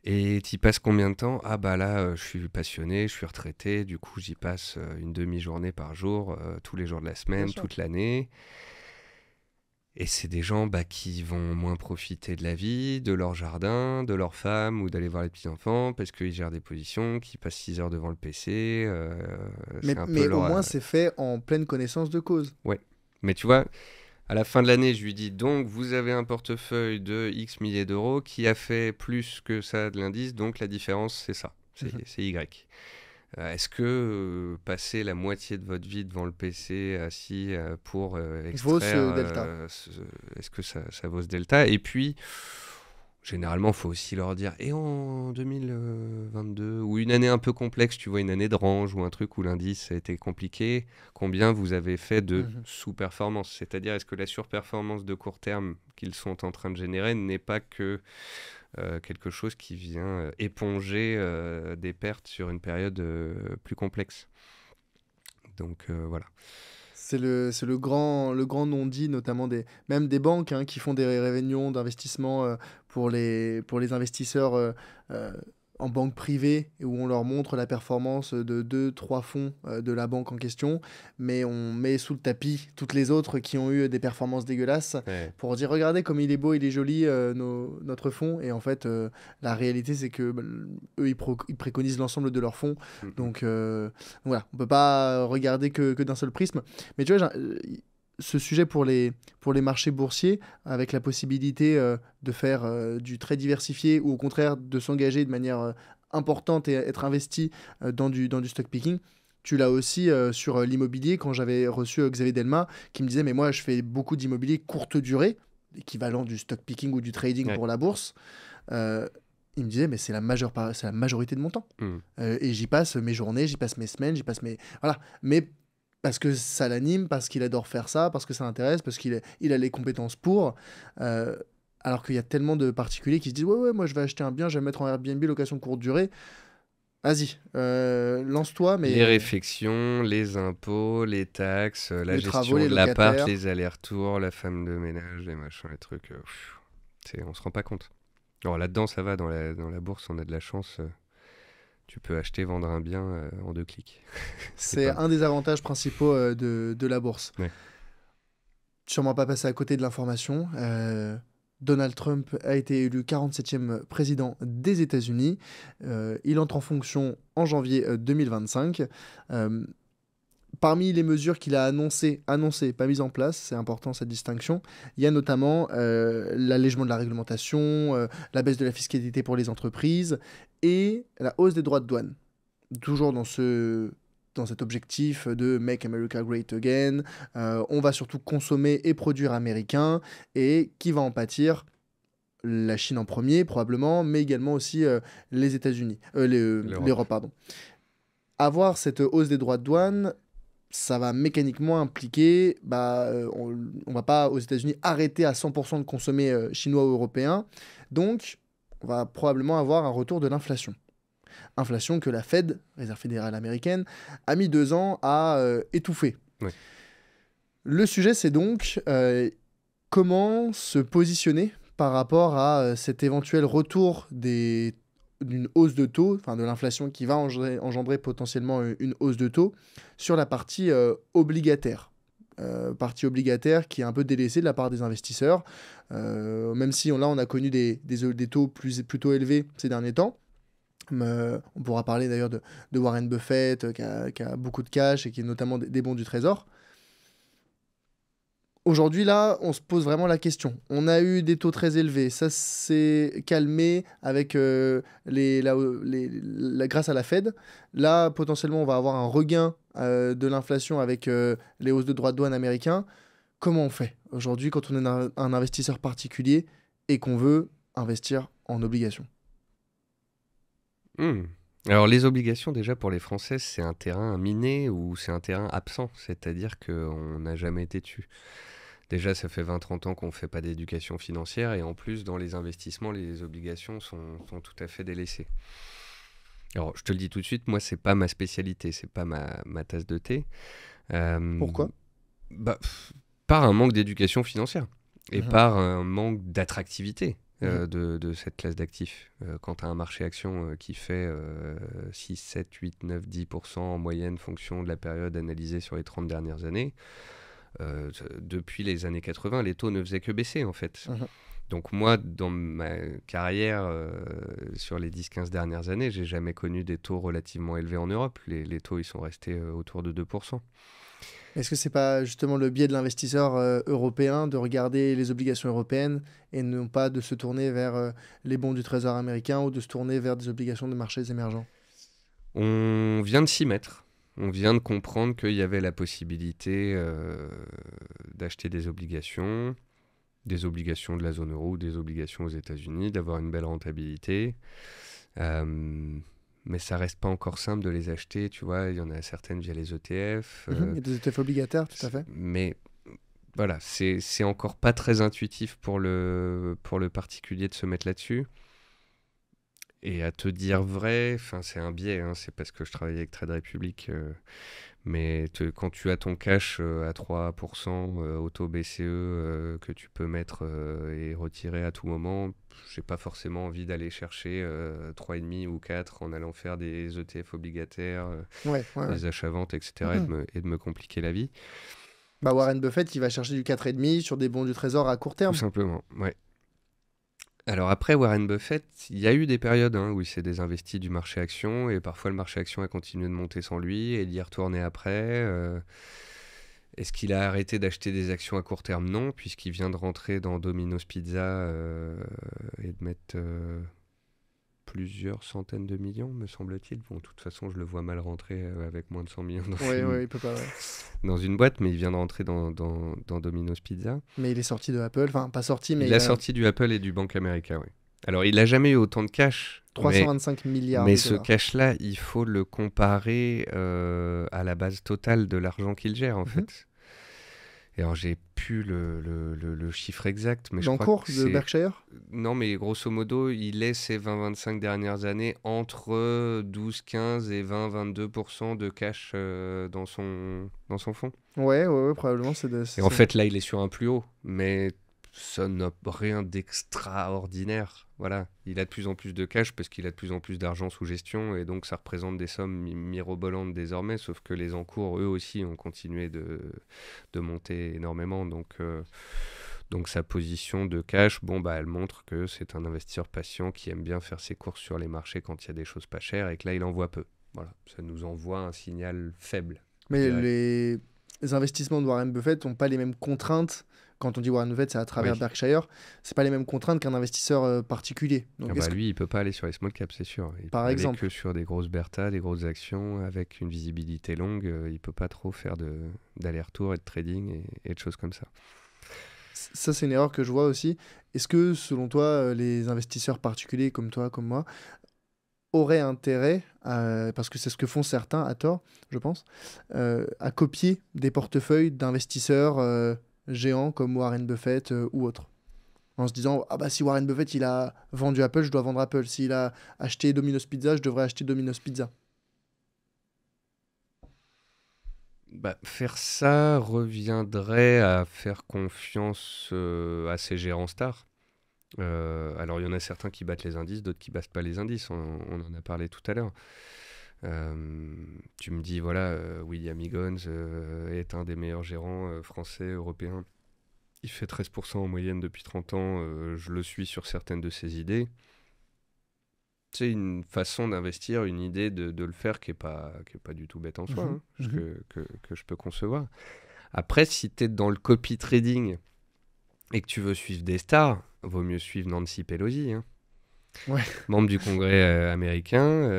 [SPEAKER 2] Et tu y passes combien de temps ? Ah bah là, je suis passionné, je suis retraité, du coup j'y passe une demi-journée par jour, tous les jours de la semaine, toute l'année. Et c'est des gens qui vont moins profiter de la vie, de leur jardin, de leur femme ou d'aller voir les petits-enfants parce qu'ils gèrent des positions, qui passent 6 heures devant le PC.
[SPEAKER 1] Mais au moins, c'est fait en pleine connaissance de cause.
[SPEAKER 2] Ouais. Mais tu vois, à la fin de l'année, je lui dis donc vous avez un portefeuille de X milliers d'euros qui a fait plus que ça de l'indice, donc la différence, c'est ça, c'est Y. Est-ce que passer la moitié de votre vie devant le PC assis pour extraire,
[SPEAKER 1] vaut ce delta.
[SPEAKER 2] Est-ce que ça vaut ce delta ? Et puis, généralement, il faut aussi leur dire, et en 2022, ou une année un peu complexe, tu vois, une année de range, ou un truc où l'indice a été compliqué, combien vous avez fait de sous-performance ? C'est-à-dire, est-ce que la surperformance de court terme qu'ils sont en train de générer n'est pas que quelque chose qui vient éponger des pertes sur une période plus complexe. Donc voilà.
[SPEAKER 1] C'est le grand non-dit, notamment même des banques qui font des réunions d'investissement pour les investisseurs en banque privée, où on leur montre la performance de 2-3 fonds de la banque en question, mais on met sous le tapis toutes les autres qui ont eu des performances dégueulasses pour dire regardez comme il est beau, il est joli notre fonds. Et en fait, la réalité, c'est que eux, ils préconisent l'ensemble de leurs fonds. Donc voilà, on peut pas regarder que d'un seul prisme. Mais tu vois, ce sujet pour les marchés boursiers, avec la possibilité de faire du très diversifié ou au contraire de s'engager de manière importante et être investi dans du stock picking, tu l'as aussi sur l'immobilier quand j'avais reçu Xavier Delma qui me disait mais moi je fais beaucoup d'immobilier courte durée, équivalent du stock picking ou du trading pour la bourse. Il me disait mais c'est la majorité de mon temps. Et j'y passe mes journées, j'y passe mes semaines, j'y passe mes... Voilà. Mais parce que ça l'anime, parce qu'il adore faire ça, parce que ça l'intéresse, parce qu'il a les compétences pour. Alors qu'il y a tellement de particuliers qui se disent ouais, moi je vais acheter un bien, je vais le mettre en Airbnb, location courte durée. Vas-y, lance-toi. Mais...
[SPEAKER 2] Les réflexions, les impôts, les taxes, la gestion
[SPEAKER 1] travaux,
[SPEAKER 2] de l'appart, les allers-retours, la femme de ménage, les machins, les trucs. On se rend pas compte. Alors là-dedans, ça va, dans la bourse, on a de la chance. Tu peux acheter, vendre un bien en 2 clics.
[SPEAKER 1] C'est un des avantages principaux de la bourse.
[SPEAKER 2] Ouais.
[SPEAKER 1] Sûrement pas passer à côté de l'information. Donald Trump a été élu 47e président des États-Unis. Il entre en fonction en janvier 2025. Parmi les mesures qu'il a annoncées, pas mises en place, c'est important cette distinction, il y a notamment l'allègement de la réglementation, la baisse de la fiscalité pour les entreprises et la hausse des droits de douane. Toujours dans cet objectif de Make America Great Again, on va surtout consommer et produire américain, et qui va en pâtir? La Chine en premier, probablement, mais également aussi les États-Unis, l'Europe, pardon. Avoir cette hausse des droits de douane, ça va mécaniquement impliquer, on va pas aux États-Unis arrêter à 100% de consommer chinois ou européen, donc on va probablement avoir un retour de l'inflation. Inflation que la Fed, Réserve fédérale américaine, a mis 2 ans à étouffer.
[SPEAKER 2] Oui.
[SPEAKER 1] Le sujet, c'est donc comment se positionner par rapport à cet éventuel retour d'une hausse de taux, enfin de l'inflation qui va engendrer potentiellement une hausse de taux sur la partie obligataire. Partie obligataire qui est un peu délaissée de la part des investisseurs, même si on a connu des taux plutôt élevés ces derniers temps. On pourra parler d'ailleurs de Warren Buffett qui a beaucoup de cash et qui est notamment des bons du trésor. Aujourd'hui, là, on se pose vraiment la question. On a eu des taux très élevés. Ça s'est calmé avec grâce à la Fed. Là, potentiellement, on va avoir un regain de l'inflation avec les hausses de droits de douane américains. Comment on fait aujourd'hui quand on est un investisseur particulier et qu'on veut investir en obligations?
[SPEAKER 2] Alors les obligations, déjà pour les Français, c'est un terrain miné ou c'est un terrain absent, c'est-à-dire qu'on n'a jamais été dessus. Déjà, ça fait 20-30 ans qu'on ne fait pas d'éducation financière et en plus, dans les investissements, les obligations sont tout à fait délaissées. Alors, je te le dis tout de suite, moi, c'est pas ma spécialité, c'est pas ma tasse de thé.
[SPEAKER 1] Pourquoi?
[SPEAKER 2] Par un manque d'éducation financière et par un manque d'attractivité de cette classe d'actifs. Quand tu as un marché action qui fait 6, 7, 8, 9, 10% en moyenne, fonction de la période analysée sur les 30 dernières années, depuis les années 80, les taux ne faisaient que baisser en fait. Donc moi, dans ma carrière, sur les 10-15 dernières années, j'ai jamais connu des taux relativement élevés en Europe. Les taux, ils sont restés autour de 2%.
[SPEAKER 1] Est-ce que c'est pas justement le biais de l'investisseur européen de regarder les obligations européennes et non pas de se tourner vers les bons du trésor américain ou de se tourner vers des obligations de marchés émergents?
[SPEAKER 2] On vient de s'y mettre. On vient de comprendre qu'il y avait la possibilité d'acheter des obligations de la zone euro ou des obligations aux États-Unis, d'avoir une belle rentabilité. Mais ça reste pas encore simple de les acheter, tu vois. Il y en a certaines via les ETF.
[SPEAKER 1] Il y a des ETF obligataires, tout à fait.
[SPEAKER 2] Mais voilà, c'est encore pas très intuitif pour le particulier de se mettre là-dessus. Et à te dire vrai, c'est un biais, hein, c'est parce que je travaille avec Trade Republic, mais quand tu as ton cash à 3% au taux BCE que tu peux mettre et retirer à tout moment, j'ai pas forcément envie d'aller chercher 3,5 ou 4 en allant faire des ETF obligataires, des achats-ventes, etc. et de me compliquer la vie.
[SPEAKER 1] Warren Buffett, il va chercher du 4,5 sur des bons du trésor à court terme.
[SPEAKER 2] Tout simplement, ouais. Alors après Warren Buffett, il y a eu des périodes où il s'est désinvesti du marché action et parfois le marché action a continué de monter sans lui et il y est retourné après. Est-ce qu'il a arrêté d'acheter des actions à court terme? Non, puisqu'il vient de rentrer dans Domino's Pizza et de mettre plusieurs centaines de millions, me semble-t-il. Bon, de toute façon, je le vois mal rentrer avec moins de 100 millions
[SPEAKER 1] il peut pas,
[SPEAKER 2] dans une boîte, mais il vient de rentrer dans Domino's Pizza.
[SPEAKER 1] Mais il est sorti de Apple, enfin pas sorti, mais...
[SPEAKER 2] Il a sorti du Apple et du Bank America, oui. Alors, il n'a jamais eu autant de cash.
[SPEAKER 1] 325 milliards
[SPEAKER 2] mais
[SPEAKER 1] de
[SPEAKER 2] ce
[SPEAKER 1] dollars.
[SPEAKER 2] cash-là, il faut le comparer à la base totale de l'argent qu'il gère, en fait. Et alors, j'ai plus le chiffre exact, mais je crois
[SPEAKER 1] L'encours
[SPEAKER 2] que
[SPEAKER 1] de Berkshire?
[SPEAKER 2] Non, mais grosso modo, il est ces 20-25 dernières années entre 12-15 et 20-22% de cash dans son fonds.
[SPEAKER 1] Ouais, probablement.
[SPEAKER 2] Et en fait, là, il est sur un plus haut, mais ça n'a rien d'extraordinaire. Voilà, il a de plus en plus de cash parce qu'il a de plus en plus d'argent sous gestion et donc ça représente des sommes mirobolantes désormais, sauf que les encours, eux aussi, ont continué de monter énormément. Donc sa position de cash, elle montre que c'est un investisseur patient qui aime bien faire ses courses sur les marchés quand il y a des choses pas chères et que là, il en voit peu. Voilà, ça nous envoie un signal faible.
[SPEAKER 1] Mais
[SPEAKER 2] direct.
[SPEAKER 1] les investissements de Warren Buffett n'ont pas les mêmes contraintes. Quand on dit Warren Buffett, c'est à travers
[SPEAKER 2] Oui.
[SPEAKER 1] Berkshire. C'est pas les mêmes contraintes qu'un investisseur particulier. Donc,
[SPEAKER 2] Ah
[SPEAKER 1] est-ce
[SPEAKER 2] bah
[SPEAKER 1] que,
[SPEAKER 2] lui, il peut pas aller sur les small caps, c'est sûr. Il
[SPEAKER 1] par
[SPEAKER 2] peut aller
[SPEAKER 1] exemple,
[SPEAKER 2] que sur des grosses Bertha, des grosses actions, avec une visibilité longue. Il peut pas trop faire d'aller-retour et de trading et de choses comme ça.
[SPEAKER 1] ça c'est une erreur que je vois aussi. Est-ce que, selon toi, les investisseurs particuliers comme toi, comme moi, auraient intérêt, parce que c'est ce que font certains à tort, je pense, à copier des portefeuilles d'investisseurs géants comme Warren Buffett ou autres? En se disant, ah bah si Warren Buffett il a vendu Apple, je dois vendre Apple. S'il a acheté Domino's Pizza, je devrais acheter Domino's Pizza.
[SPEAKER 2] Bah, faire ça reviendrait à faire confiance à ces gérants stars. Alors, il y en a certains qui battent les indices, d'autres qui battent pas les indices. On en a parlé tout à l'heure. Tu me dis, voilà, William Higgins est un des meilleurs gérants français, européens. Il fait 13% en moyenne depuis 30 ans. Je le suis sur certaines de ses idées. C'est une façon d'investir, une idée de le faire qui est pas du tout bête en soi,
[SPEAKER 1] Mhm,
[SPEAKER 2] hein,
[SPEAKER 1] mhm.
[SPEAKER 2] que je peux concevoir. Après, si tu es dans le copy trading et que tu veux suivre des stars, vaut mieux suivre Nancy Pelosi, hein,
[SPEAKER 1] Ouais.
[SPEAKER 2] membre du Congrès américain,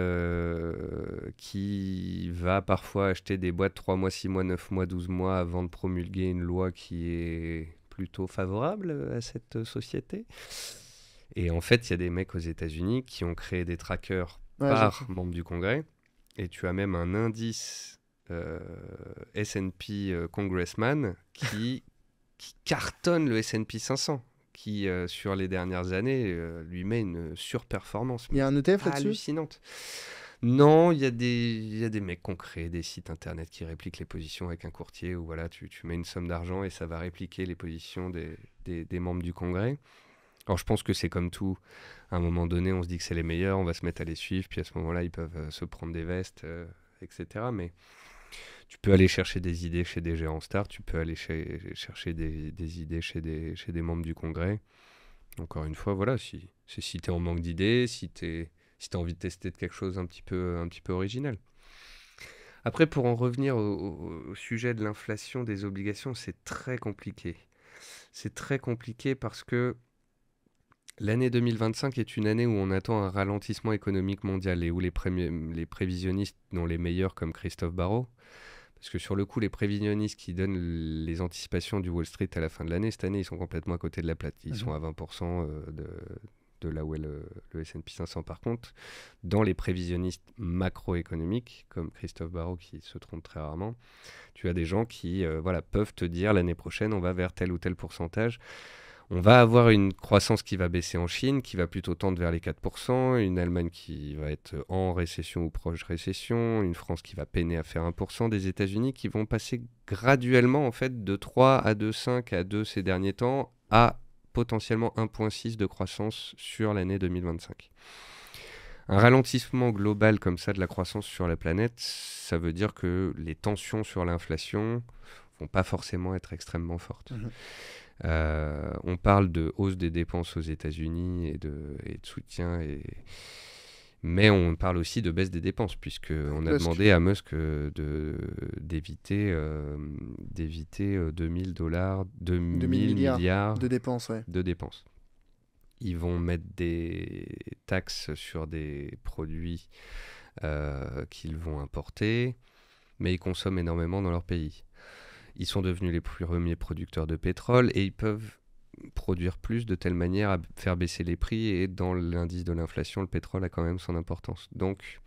[SPEAKER 2] qui va parfois acheter des boîtes 3 mois, 6 mois, 9 mois, 12 mois avant de promulguer une loi qui est plutôt favorable à cette société. Et en fait, il y a des mecs aux États-Unis qui ont créé des trackers
[SPEAKER 1] Ouais,
[SPEAKER 2] par membre du Congrès. Et tu as même un indice S&P Congressman qui cartonne le S&P 500, qui, sur les dernières années, lui met une surperformance
[SPEAKER 1] il y a un ETF là-dessus?
[SPEAKER 2] hallucinante. Non, il y a des mecs qui ont créé des sites internet qui répliquent les positions avec un courtier où voilà, tu mets une somme d'argent et ça va répliquer les positions des membres du Congrès. Alors je pense que c'est comme tout, à un moment donné on se dit que c'est les meilleurs, on va se mettre à les suivre, puis à ce moment-là ils peuvent se prendre des vestes, etc. Mais tu peux aller chercher des idées chez des gérants stars, tu peux aller chercher des idées chez des membres du Congrès. Encore une fois, voilà, si tu es en manque d'idées, si tu as envie de tester quelque chose un petit peu original. Après, pour en revenir au sujet de l'inflation des obligations, c'est très compliqué. C'est très compliqué parce que l'année 2025 est une année où on attend un ralentissement économique mondial et où les prévisionnistes, dont les meilleurs comme Christophe Barrot, parce que sur le coup, les prévisionnistes qui donnent les anticipations du Wall Street à la fin de l'année, cette année, ils sont complètement à côté de la plaque. Ils sont à 20% de là où est le S&P 500. Par contre, dans les prévisionnistes macroéconomiques, comme Christophe Barrot, qui se trompe très rarement, tu as des gens qui peuvent te dire l'année prochaine, on va vers tel ou tel pourcentage. On va avoir une croissance qui va baisser en Chine, qui va plutôt tendre vers les 4%, une Allemagne qui va être en récession ou proche récession, une France qui va peiner à faire 1%, des États-Unis qui vont passer graduellement en fait de 3 à 2,5 à 2 ces derniers temps à potentiellement 1,6 de croissance sur l'année 2025. Un ralentissement global comme ça de la croissance sur la planète, ça veut dire que les tensions sur l'inflation vont pas forcément être extrêmement fortes.
[SPEAKER 1] Mhm.
[SPEAKER 2] On parle de hausse des dépenses aux États-Unis et de soutien, mais on parle aussi de baisse des dépenses, puisqu'on a demandé à Musk d'éviter $2000, 2000 milliards
[SPEAKER 1] de dépenses, ouais.
[SPEAKER 2] de dépenses. Ils vont mettre des taxes sur des produits qu'ils vont importer, mais ils consomment énormément dans leur pays. Ils sont devenus les premiers producteurs de pétrole et ils peuvent produire plus de telle manière à faire baisser les prix, et dans l'indice de l'inflation, le pétrole a quand même son importance. Donc,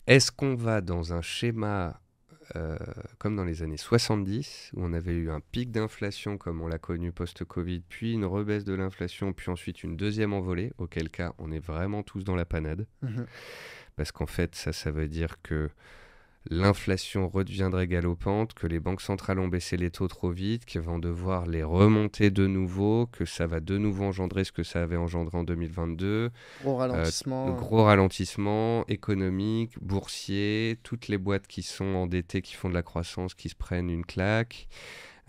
[SPEAKER 2] est-ce qu'on va dans un schéma comme dans les années 70, où on avait eu un pic d'inflation comme on l'a connu post-Covid, puis une rebaisse de l'inflation, puis ensuite une deuxième envolée, auquel cas on est vraiment tous dans la panade, parce qu'en fait ça veut dire que l'inflation redeviendrait galopante, que les banques centrales ont baissé les taux trop vite, qu'elles vont devoir les remonter de nouveau, que ça va de nouveau engendrer ce que ça avait engendré en 2022.
[SPEAKER 1] Gros ralentissement.
[SPEAKER 2] Gros ralentissement économique, boursier, toutes les boîtes qui sont endettées, qui font de la croissance, qui se prennent une claque.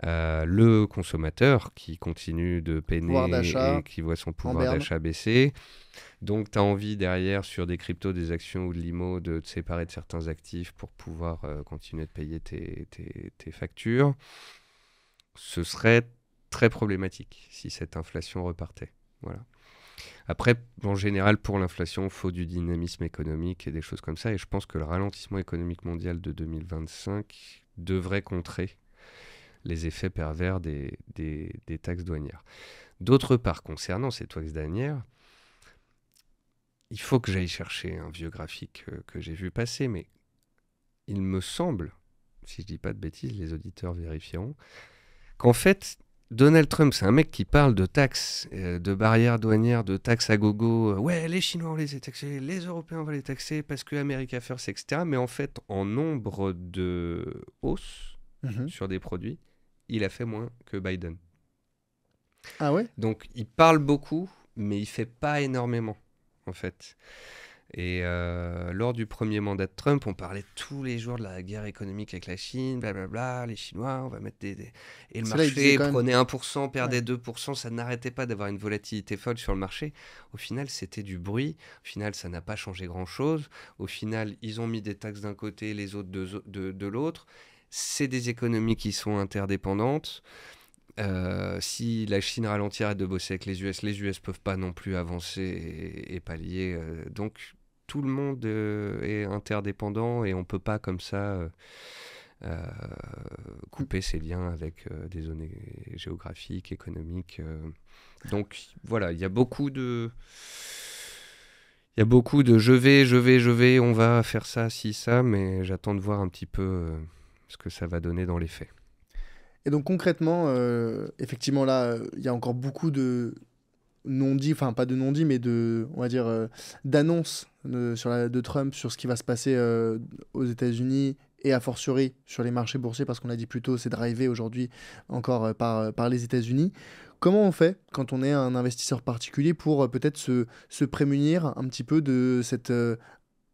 [SPEAKER 2] Le consommateur qui continue de
[SPEAKER 1] Pouvoir
[SPEAKER 2] peiner
[SPEAKER 1] d'achat
[SPEAKER 2] et qui voit son
[SPEAKER 1] en
[SPEAKER 2] pouvoir
[SPEAKER 1] berne.
[SPEAKER 2] d'achat baisser. Donc, tu as envie derrière, sur des cryptos, des actions ou de l'IMO, de te séparer de certains actifs pour pouvoir continuer de payer tes factures. Ce serait très problématique si cette inflation repartait. Voilà. Après, en général, pour l'inflation, il faut du dynamisme économique et des choses comme ça. Et je pense que le ralentissement économique mondial de 2025 devrait contrer les effets pervers des taxes douanières. D'autre part, concernant ces taxes douanières, il faut que j'aille chercher un vieux graphique que j'ai vu passer, mais il me semble, si je dis pas de bêtises, les auditeurs vérifieront, qu'en fait, Donald Trump, c'est un mec qui parle de taxes, de barrières douanières, de taxes à gogo. Ouais, les Chinois, on les a taxés, les Européens, on va les taxer parce que America First, etc. Mais en fait, en nombre de hausses
[SPEAKER 1] Mhm.
[SPEAKER 2] sur des produits, il a fait moins que Biden.
[SPEAKER 1] Ah ouais?
[SPEAKER 2] Donc, il parle beaucoup, mais il fait pas énormément, en fait. Et lors du premier mandat de Trump, on parlait tous les jours de la guerre économique avec la Chine, blablabla, les Chinois, on va mettre des... Et le
[SPEAKER 1] C'est là, il disait
[SPEAKER 2] marché
[SPEAKER 1] quand même.
[SPEAKER 2] prenait 1%,
[SPEAKER 1] Ouais.
[SPEAKER 2] perdait 2%, ça n'arrêtait pas d'avoir une volatilité folle sur le marché. Au final, c'était du bruit. Au final, ça n'a pas changé grand-chose. Au final, ils ont mis des taxes d'un côté, les autres de l'autre. C'est des économies qui sont interdépendantes. Si la Chine ralentit, arrête de bosser avec les US peuvent pas non plus avancer et pallier. Donc tout le monde est interdépendant et on peut pas comme ça euh, couper ses liens avec des zones géographiques, économiques. Donc voilà, il y a beaucoup de je vais, on va faire ça, si, ça, mais j'attends de voir un petit peu ce que ça va donner dans les faits.
[SPEAKER 1] Et donc concrètement, effectivement là, il y a encore beaucoup de non-dits, enfin pas de non-dits, mais de, on va dire, d'annonces de Trump sur ce qui va se passer aux États-Unis et a fortiori sur les marchés boursiers, parce qu'on l'a dit plus tôt, c'est drivé aujourd'hui encore par les États-Unis. Comment on fait quand on est un investisseur particulier pour peut-être se prémunir un petit peu de cette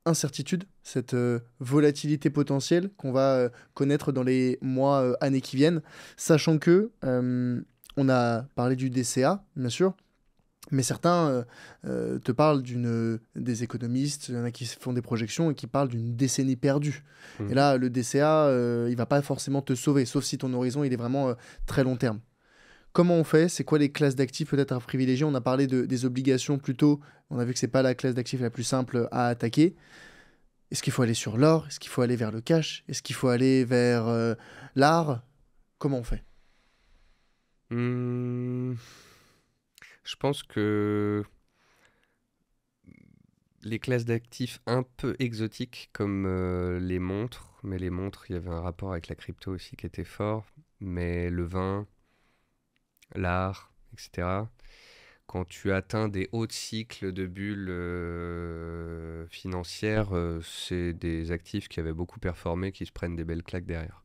[SPEAKER 1] incertitude, cette volatilité potentielle qu'on va connaître dans les mois, années qui viennent, sachant que on a parlé du DCA, bien sûr, mais certains te parlent des économistes, il y en a qui font des projections et qui parlent d'une décennie perdue. Et
[SPEAKER 2] Mhm.
[SPEAKER 1] là, le DCA, il va pas forcément te sauver, sauf si ton horizon il est vraiment très long terme. Comment on fait? C'est quoi les classes d'actifs peut-être à privilégier? On a parlé des obligations plus tôt. On a vu que c'est pas la classe d'actifs la plus simple à attaquer. Est-ce qu'il faut aller sur l'or? Est-ce qu'il faut aller vers le cash? Est-ce qu'il faut aller vers l'art? Comment on fait?
[SPEAKER 2] Hmm, je pense que les classes d'actifs un peu exotiques comme les montres, mais les montres, il y avait un rapport avec la crypto aussi qui était fort, mais le vin, l'art, etc. Quand tu atteins des hauts cycles de bulles financières, c'est des actifs qui avaient beaucoup performé, qui se prennent des belles claques derrière.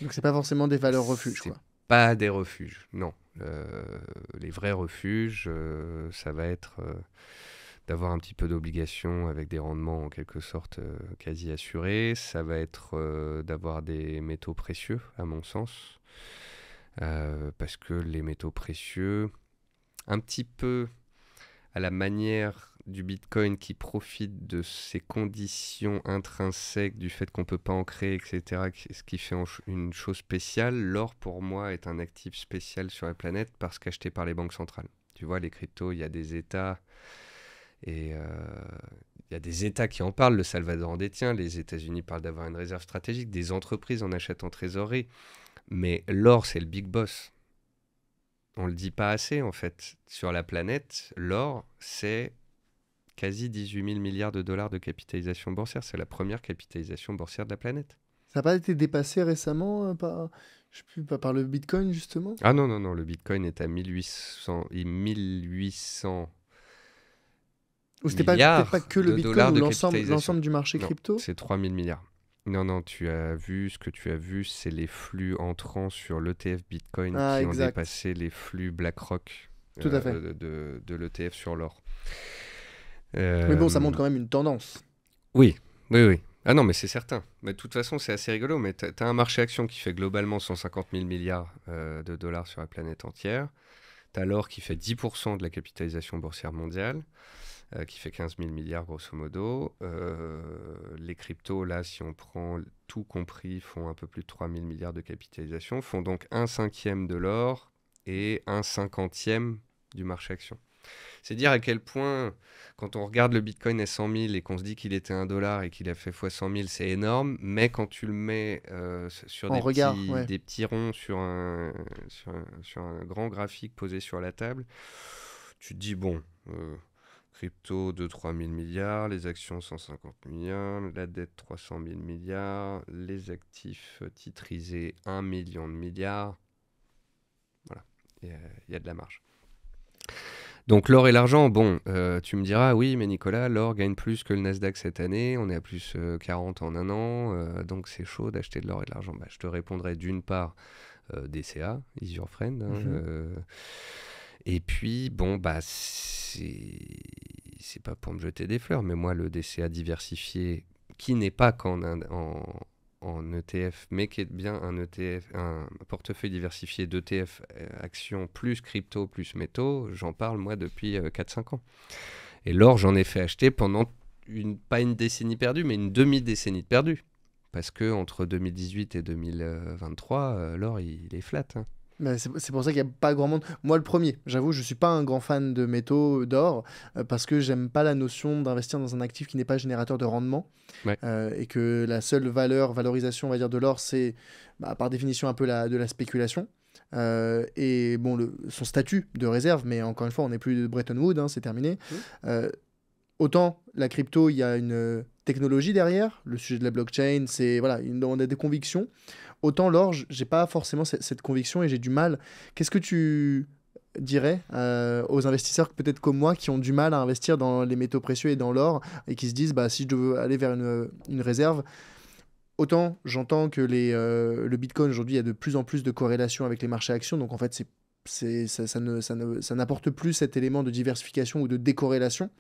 [SPEAKER 1] Donc c'est pas forcément des valeurs refuges,
[SPEAKER 2] C'est
[SPEAKER 1] quoi.
[SPEAKER 2] pas des refuges, non. Les vrais refuges, ça va être d'avoir un petit peu d'obligations avec des rendements en quelque sorte quasi assurés. Ça va être d'avoir des métaux précieux, à mon sens. Parce que les métaux précieux, un petit peu à la manière du Bitcoin qui profite de ces conditions intrinsèques, du fait qu'on ne peut pas en créer, etc., ce qui fait une chose spéciale, l'or pour moi est un actif spécial sur la planète parce qu'acheté par les banques centrales. Tu vois, les cryptos, il y a des États et il y a des États qui en parlent. Le Salvador en détient, les États-Unis parlent d'avoir une réserve stratégique, des entreprises en achètent en trésorerie. Mais l'or, c'est le big boss. On le dit pas assez en fait. Sur la planète, l'or, c'est quasi 18 000 milliards de dollars de capitalisation boursière. C'est la première capitalisation boursière de la planète.
[SPEAKER 1] Ça n'a pas été dépassé récemment par, je sais plus, par le Bitcoin, justement?
[SPEAKER 2] Ah non, non, non, le Bitcoin est à 1800
[SPEAKER 1] Ou c'était pas peut-être pas
[SPEAKER 2] milliards
[SPEAKER 1] que le
[SPEAKER 2] de
[SPEAKER 1] Bitcoin
[SPEAKER 2] dollars
[SPEAKER 1] ou
[SPEAKER 2] de
[SPEAKER 1] l'ensemble
[SPEAKER 2] capitalisation.
[SPEAKER 1] l'ensemble du marché
[SPEAKER 2] Non,
[SPEAKER 1] crypto?
[SPEAKER 2] c'est 3 000 milliards. Non, non, tu as vu, ce que tu as vu, c'est les flux entrants sur l'ETF Bitcoin
[SPEAKER 1] Ah,
[SPEAKER 2] qui ont
[SPEAKER 1] exact.
[SPEAKER 2] dépassé les flux BlackRock
[SPEAKER 1] Tout à fait.
[SPEAKER 2] de l'ETF sur l'or.
[SPEAKER 1] Mais bon, ça montre
[SPEAKER 2] Euh,
[SPEAKER 1] quand même une tendance.
[SPEAKER 2] oui, oui, oui. Ah non, mais c'est certain. Mais de toute façon, c'est assez rigolo. Mais tu as un marché action qui fait globalement 150 000 milliards de dollars sur la planète entière. Tu as l'or qui fait 10% de la capitalisation boursière mondiale, qui fait 15 000 milliards grosso modo. Les cryptos, là, si on prend tout compris, font un peu plus de 3 000 milliards de capitalisation, font donc un cinquième de l'or et un cinquantième du marché action. C'est dire à quel point, quand on regarde le Bitcoin à 100 000 et qu'on se dit qu'il était 1 dollar et qu'il a fait fois 100 000, c'est énorme. Mais quand tu le mets sur
[SPEAKER 1] En regard, ouais.
[SPEAKER 2] des petits ronds sur un grand graphique posé sur la table, tu te dis, bon, crypto de 3 000 milliards, les actions 150 milliards, la dette 300 000 milliards, les actifs titrisés 1 million de milliards. Voilà, il y a de la marge. Donc l'or et l'argent, bon, tu me diras, oui, mais Nicolas, l'or gagne plus que le Nasdaq cette année, on est à plus 40 en un an, donc c'est chaud d'acheter de l'or et de l'argent. Bah, je te répondrai d'une part, DCA, is your friend, hein, et puis, bon, bah, c'est pas pour me jeter des fleurs, mais moi, le DCA diversifié, qui n'est pas en ETF, mais qui est bien un ETF, un portefeuille diversifié d'ETF actions plus crypto plus métaux, j'en parle moi depuis 4-5 ans. Et l'or, j'en ai fait acheter pendant pas une décennie perdue, mais une demi-décennie de perdue. Parce que entre 2018 et 2023, l'or, il est flat. Hein.
[SPEAKER 1] Mais c'est pour ça qu'il n'y a pas grand monde. Moi, le premier, j'avoue, je suis pas un grand fan de métaux, d'or, parce que j'aime pas la notion d'investir dans un actif qui n'est pas générateur de rendement.
[SPEAKER 2] Ouais.
[SPEAKER 1] Et que la seule valorisation, on va dire, de l'or, c'est par définition un peu de la spéculation. Et bon, son statut de réserve, mais encore une fois, on n'est plus de Bretton Woods, hein, c'est terminé. Autant la crypto, il y a une technologie derrière, le sujet de la blockchain, c'est voilà, on a des convictions. Autant l'or, j'ai pas forcément cette conviction et j'ai du mal. Qu'est-ce que tu dirais aux investisseurs peut-être comme moi qui ont du mal à investir dans les métaux précieux et dans l'or et qui se disent bah si je veux aller vers une réserve, autant j'entends que le Bitcoin aujourd'hui il y a de plus en plus de corrélation avec les marchés actions, donc en fait ça n'apporte plus cet élément de diversification ou de décorrélation.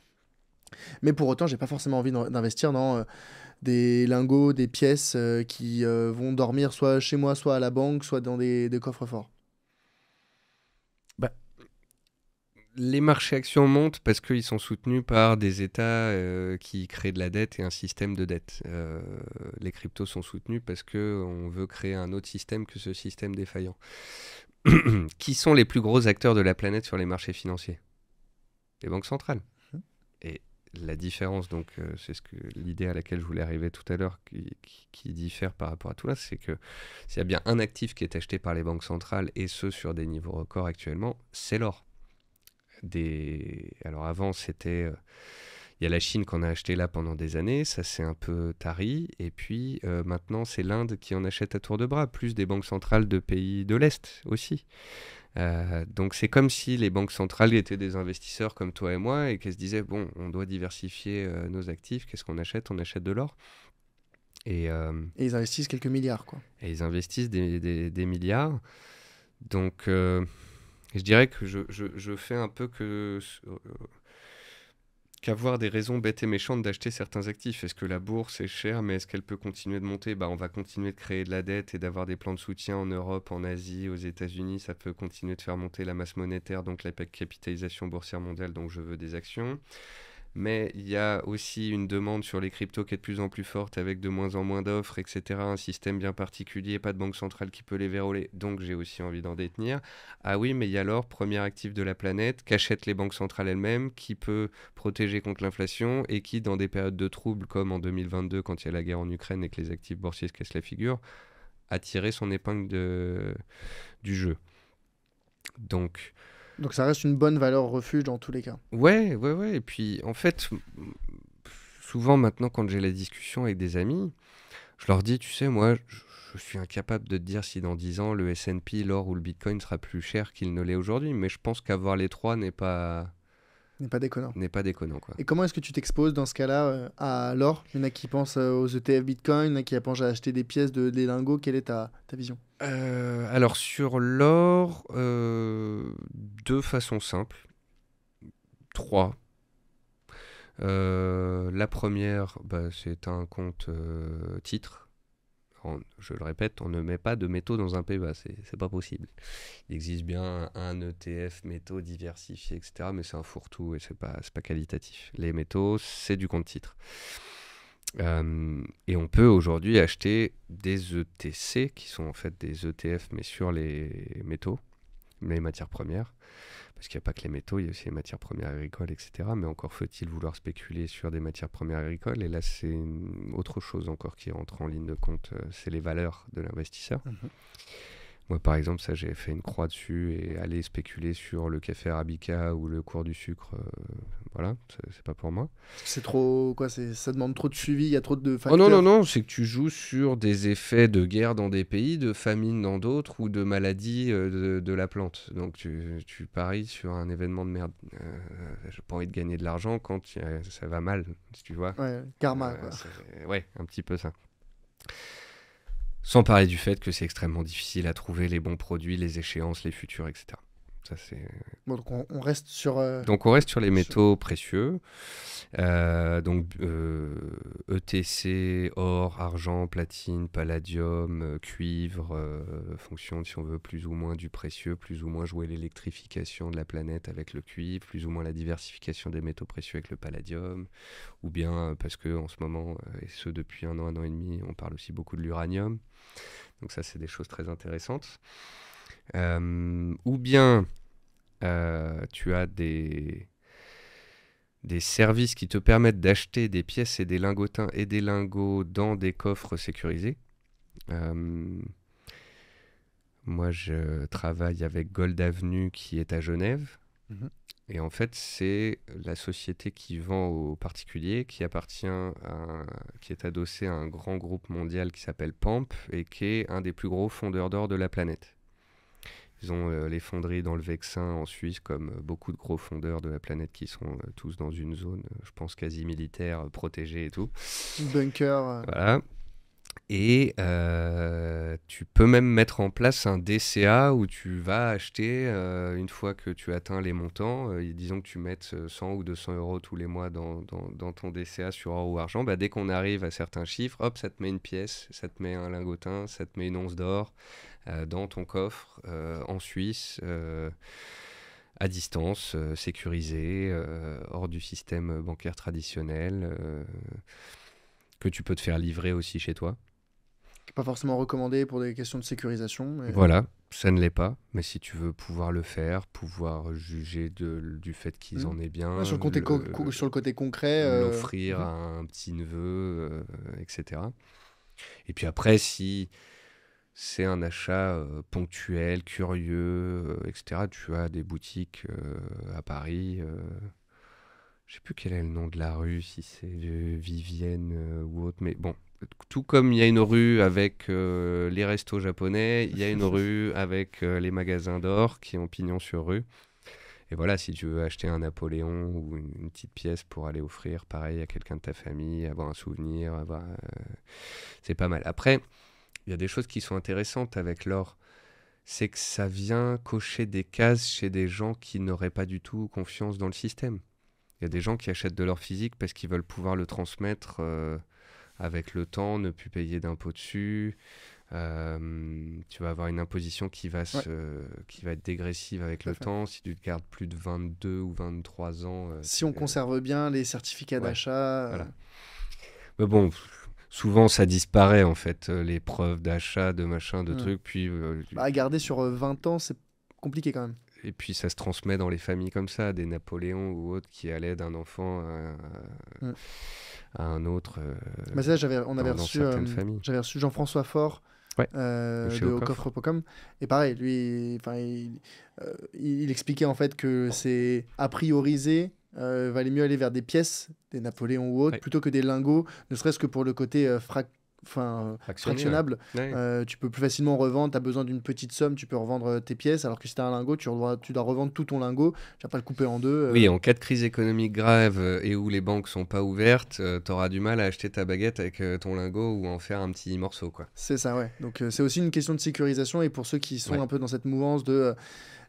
[SPEAKER 1] Mais pour autant, j'ai pas forcément envie d'investir dans des lingots, des pièces qui vont dormir soit chez moi, soit à la banque, soit dans des coffres forts.
[SPEAKER 2] Bah, les marchés actions montent parce qu'ils sont soutenus par des États qui créent de la dette et un système de dette. Les cryptos sont soutenus parce qu'on veut créer un autre système que ce système défaillant. Qui sont les plus gros acteurs de la planète sur les marchés financiers? Les banques centrales. Et la différence, donc, c'est l'idée à laquelle je voulais arriver tout à l'heure, qui diffère par rapport à tout là, c'est que s'il y a bien un actif qui est acheté par les banques centrales, et ce sur des niveaux records actuellement, c'est l'or. Alors avant, c'était... Il y a la Chine qu'on a acheté là pendant des années, ça s'est un peu tari, et puis maintenant c'est l'Inde qui en achète à tour de bras, plus des banques centrales de pays de l'Est aussi. Donc c'est comme si les banques centrales étaient des investisseurs comme toi et moi et qu'elles se disaient bon, on doit diversifier nos actifs, qu'est-ce qu'on achète? On achète de l'or. Et
[SPEAKER 1] ils investissent quelques milliards, quoi.
[SPEAKER 2] Et ils investissent des milliards. Donc je dirais que je fais un peu qu'avoir des raisons bêtes et méchantes d'acheter certains actifs. Est-ce que la bourse est chère, mais est-ce qu'elle peut continuer de monter? On va continuer de créer de la dette et d'avoir des plans de soutien en Europe, en Asie, aux États-Unis. Ça peut continuer de faire monter la masse monétaire, donc la capitalisation boursière mondiale, donc je veux des actions. Mais il y a aussi une demande sur les cryptos qui est de plus en plus forte avec de moins en moins d'offres, etc. Un système bien particulier, pas de banque centrale qui peut les verrouiller, donc j'ai aussi envie d'en détenir. Ah oui, mais il y a l'or, premier actif de la planète, qu'achètent les banques centrales elles-mêmes, qui peut protéger contre l'inflation et qui, dans des périodes de troubles comme en 2022 quand il y a la guerre en Ukraine et que les actifs boursiers se cassent la figure, a tiré son épingle du jeu. Donc
[SPEAKER 1] ça reste une bonne valeur refuge dans tous les cas.
[SPEAKER 2] Ouais. Et puis, en fait, souvent maintenant, quand j'ai la discussion avec des amis, je leur dis, tu sais, moi, je suis incapable de te dire si dans 10 ans, le S&P, l'or ou le Bitcoin sera plus cher qu'il ne l'est aujourd'hui. Mais je pense qu'avoir les trois n'est pas déconnant, quoi.
[SPEAKER 1] Et comment est-ce que tu t'exposes dans ce cas-là à l'or? Il y en a qui pensent aux ETF Bitcoin, il y en a qui pensent à acheter des pièces des lingots. Quelle est ta vision?
[SPEAKER 2] Alors sur l'or, de façon simple, 3. La première, c'est un compte titre. Je le répète, on ne met pas de métaux dans un PEA, c'est pas possible. Il existe bien un ETF métaux diversifié, etc., mais c'est un fourre-tout et c'est pas qualitatif. Les métaux, c'est du compte titre. Et on peut aujourd'hui acheter des ETC, qui sont en fait des ETF, mais sur les métaux, les matières premières. Parce qu'il n'y a pas que les métaux, il y a aussi les matières premières agricoles, etc. Mais encore faut-il vouloir spéculer sur des matières premières agricoles. Et là, c'est autre chose encore qui rentre en ligne de compte, c'est les valeurs de l'investisseur. Moi, par exemple, ça, j'ai fait une croix dessus et aller spéculer sur le café arabica ou le cours du sucre, voilà, c'est pas pour moi.
[SPEAKER 1] C'est trop, quoi, ça demande trop de suivi, il y a trop de
[SPEAKER 2] Oh
[SPEAKER 1] facteurs.
[SPEAKER 2] non, c'est que tu joues sur des effets de guerre dans des pays, de famine dans d'autres ou de maladies de la plante. Donc tu paries sur un événement de merde. J'ai pas envie de gagner de l'argent quand ça va mal, si tu vois.
[SPEAKER 1] Ouais, karma, quoi.
[SPEAKER 2] Ouais, un petit peu ça. Sans parler du fait que c'est extrêmement difficile à trouver les bons produits, les échéances, les futurs, etc. Ça, c'est...
[SPEAKER 1] Bon, donc on reste sur...
[SPEAKER 2] Donc on reste sur les métaux précieux. ETC, or, argent, platine, palladium, cuivre, fonction de si on veut plus ou moins du précieux, plus ou moins jouer l'électrification de la planète avec le cuivre, plus ou moins la diversification des métaux précieux avec le palladium, ou bien parce que en ce moment, et ce depuis un an et demi, on parle aussi beaucoup de l'uranium. Donc ça, c'est des choses très intéressantes. Ou bien tu as des services qui te permettent d'acheter des pièces et des lingotins et des lingots dans des coffres sécurisés. Moi, je travaille avec Gold Avenue qui est à Genève. Et en fait, c'est la société qui vend aux particuliers, qui est adossée à un grand groupe mondial qui s'appelle PAMP et qui est un des plus gros fondeurs d'or de la planète. Ils ont les fonderies dans le Vexin en Suisse, comme beaucoup de gros fondeurs de la planète qui sont tous dans une zone, je pense, quasi militaire, protégée et tout.
[SPEAKER 1] Bunker.
[SPEAKER 2] Voilà. Et tu peux même mettre en place un DCA où tu vas acheter, une fois que tu atteins les montants, disons que tu mettes 100 ou 200 euros tous les mois dans ton DCA sur or ou argent, dès qu'on arrive à certains chiffres, hop, ça te met une pièce, ça te met un lingotin, ça te met une once d'or dans ton coffre en Suisse, à distance, sécurisé, hors du système bancaire traditionnel, que tu peux te faire livrer aussi chez toi.
[SPEAKER 1] Pas forcément recommandé pour des questions de sécurisation. Mais...
[SPEAKER 2] Voilà, ça ne l'est pas, mais si tu veux pouvoir le faire, pouvoir juger du fait qu'ils en aient bien,
[SPEAKER 1] ouais, sur le côté concret,
[SPEAKER 2] l'offrir à un petit-neveu, etc. Et puis après, si c'est un achat ponctuel, curieux, etc., tu as des boutiques à Paris. Je sais plus quel est le nom de la rue, si c'est Vivienne ou autre, mais bon, tout comme il y a une rue avec les restos japonais, il y a une rue avec les magasins d'or qui ont pignon sur rue. Et voilà, si tu veux acheter un Napoléon ou une petite pièce pour aller offrir, pareil, à quelqu'un de ta famille, avoir un souvenir, c'est pas mal. Après, il y a des choses qui sont intéressantes avec l'or. C'est que ça vient cocher des cases chez des gens qui n'auraient pas du tout confiance dans le système. Il y a des gens qui achètent de l'or physique parce qu'ils veulent pouvoir le transmettre avec le temps, ne plus payer d'impôts dessus. Tu vas avoir une imposition qui va être dégressive avec le temps. Si tu te gardes plus de 22 ou 23 ans...
[SPEAKER 1] si on conserve bien les certificats d'achat...
[SPEAKER 2] Voilà. Mais bon, souvent ça disparaît en fait, les preuves d'achat, de machin, de trucs. Puis,
[SPEAKER 1] à garder sur 20 ans, c'est compliqué quand même.
[SPEAKER 2] Et puis ça se transmet dans les familles comme ça, des Napoléons ou autres qui allaient d'un enfant à un autre.
[SPEAKER 1] Ça, j'avais reçu Jean-François Faure de Coffre.com. Et pareil, lui, il expliquait en fait que c'est a priorisé. Valait mieux aller vers des pièces, des Napoléons ou autres, plutôt que des lingots, ne serait-ce que pour le côté fractionnable. Tu peux plus facilement revendre, tu as besoin d'une petite somme, tu peux revendre tes pièces, alors que si tu as un lingot, tu dois revendre tout ton lingot, tu vas pas le couper en deux.
[SPEAKER 2] Oui, en cas de crise économique grave et où les banques sont pas ouvertes, tu auras du mal à acheter ta baguette avec ton lingot ou en faire un petit morceau, quoi.
[SPEAKER 1] C'est ça, ouais. Donc c'est aussi une question de sécurisation, et pour ceux qui sont un peu dans cette mouvance de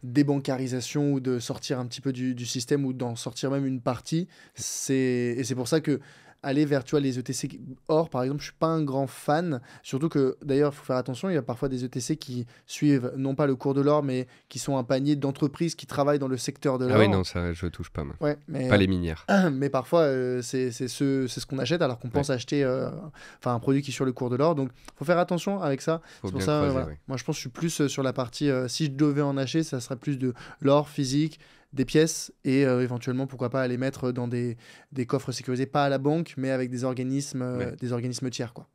[SPEAKER 1] débancarisation ou de sortir un petit peu du système ou d'en sortir même une partie, c'est pour ça que aller vers, tu vois, les ETC or, par exemple, je suis pas un grand fan. Surtout que, d'ailleurs, il faut faire attention, il y a parfois des ETC qui suivent non pas le cours de l'or, mais qui sont un panier d'entreprises qui travaillent dans le secteur de
[SPEAKER 2] Ah oui,
[SPEAKER 1] l'or.
[SPEAKER 2] non, ça, je touche pas, moi.
[SPEAKER 1] Ouais, mais,
[SPEAKER 2] Pas les minières.
[SPEAKER 1] mais parfois, c'est ce qu'on achète alors qu'on pense acheter un produit qui est sur le cours de l'or. Donc, il faut faire attention avec ça.
[SPEAKER 2] Faut
[SPEAKER 1] C'est pour
[SPEAKER 2] bien
[SPEAKER 1] ça,
[SPEAKER 2] creuser,
[SPEAKER 1] voilà.
[SPEAKER 2] ouais.
[SPEAKER 1] Moi, je pense que je suis plus sur la partie, si je devais en acheter, ça serait plus de l'or physique, des pièces et éventuellement, pourquoi pas, aller mettre dans des coffres sécurisés, pas à la banque, mais avec des organismes tiers, quoi.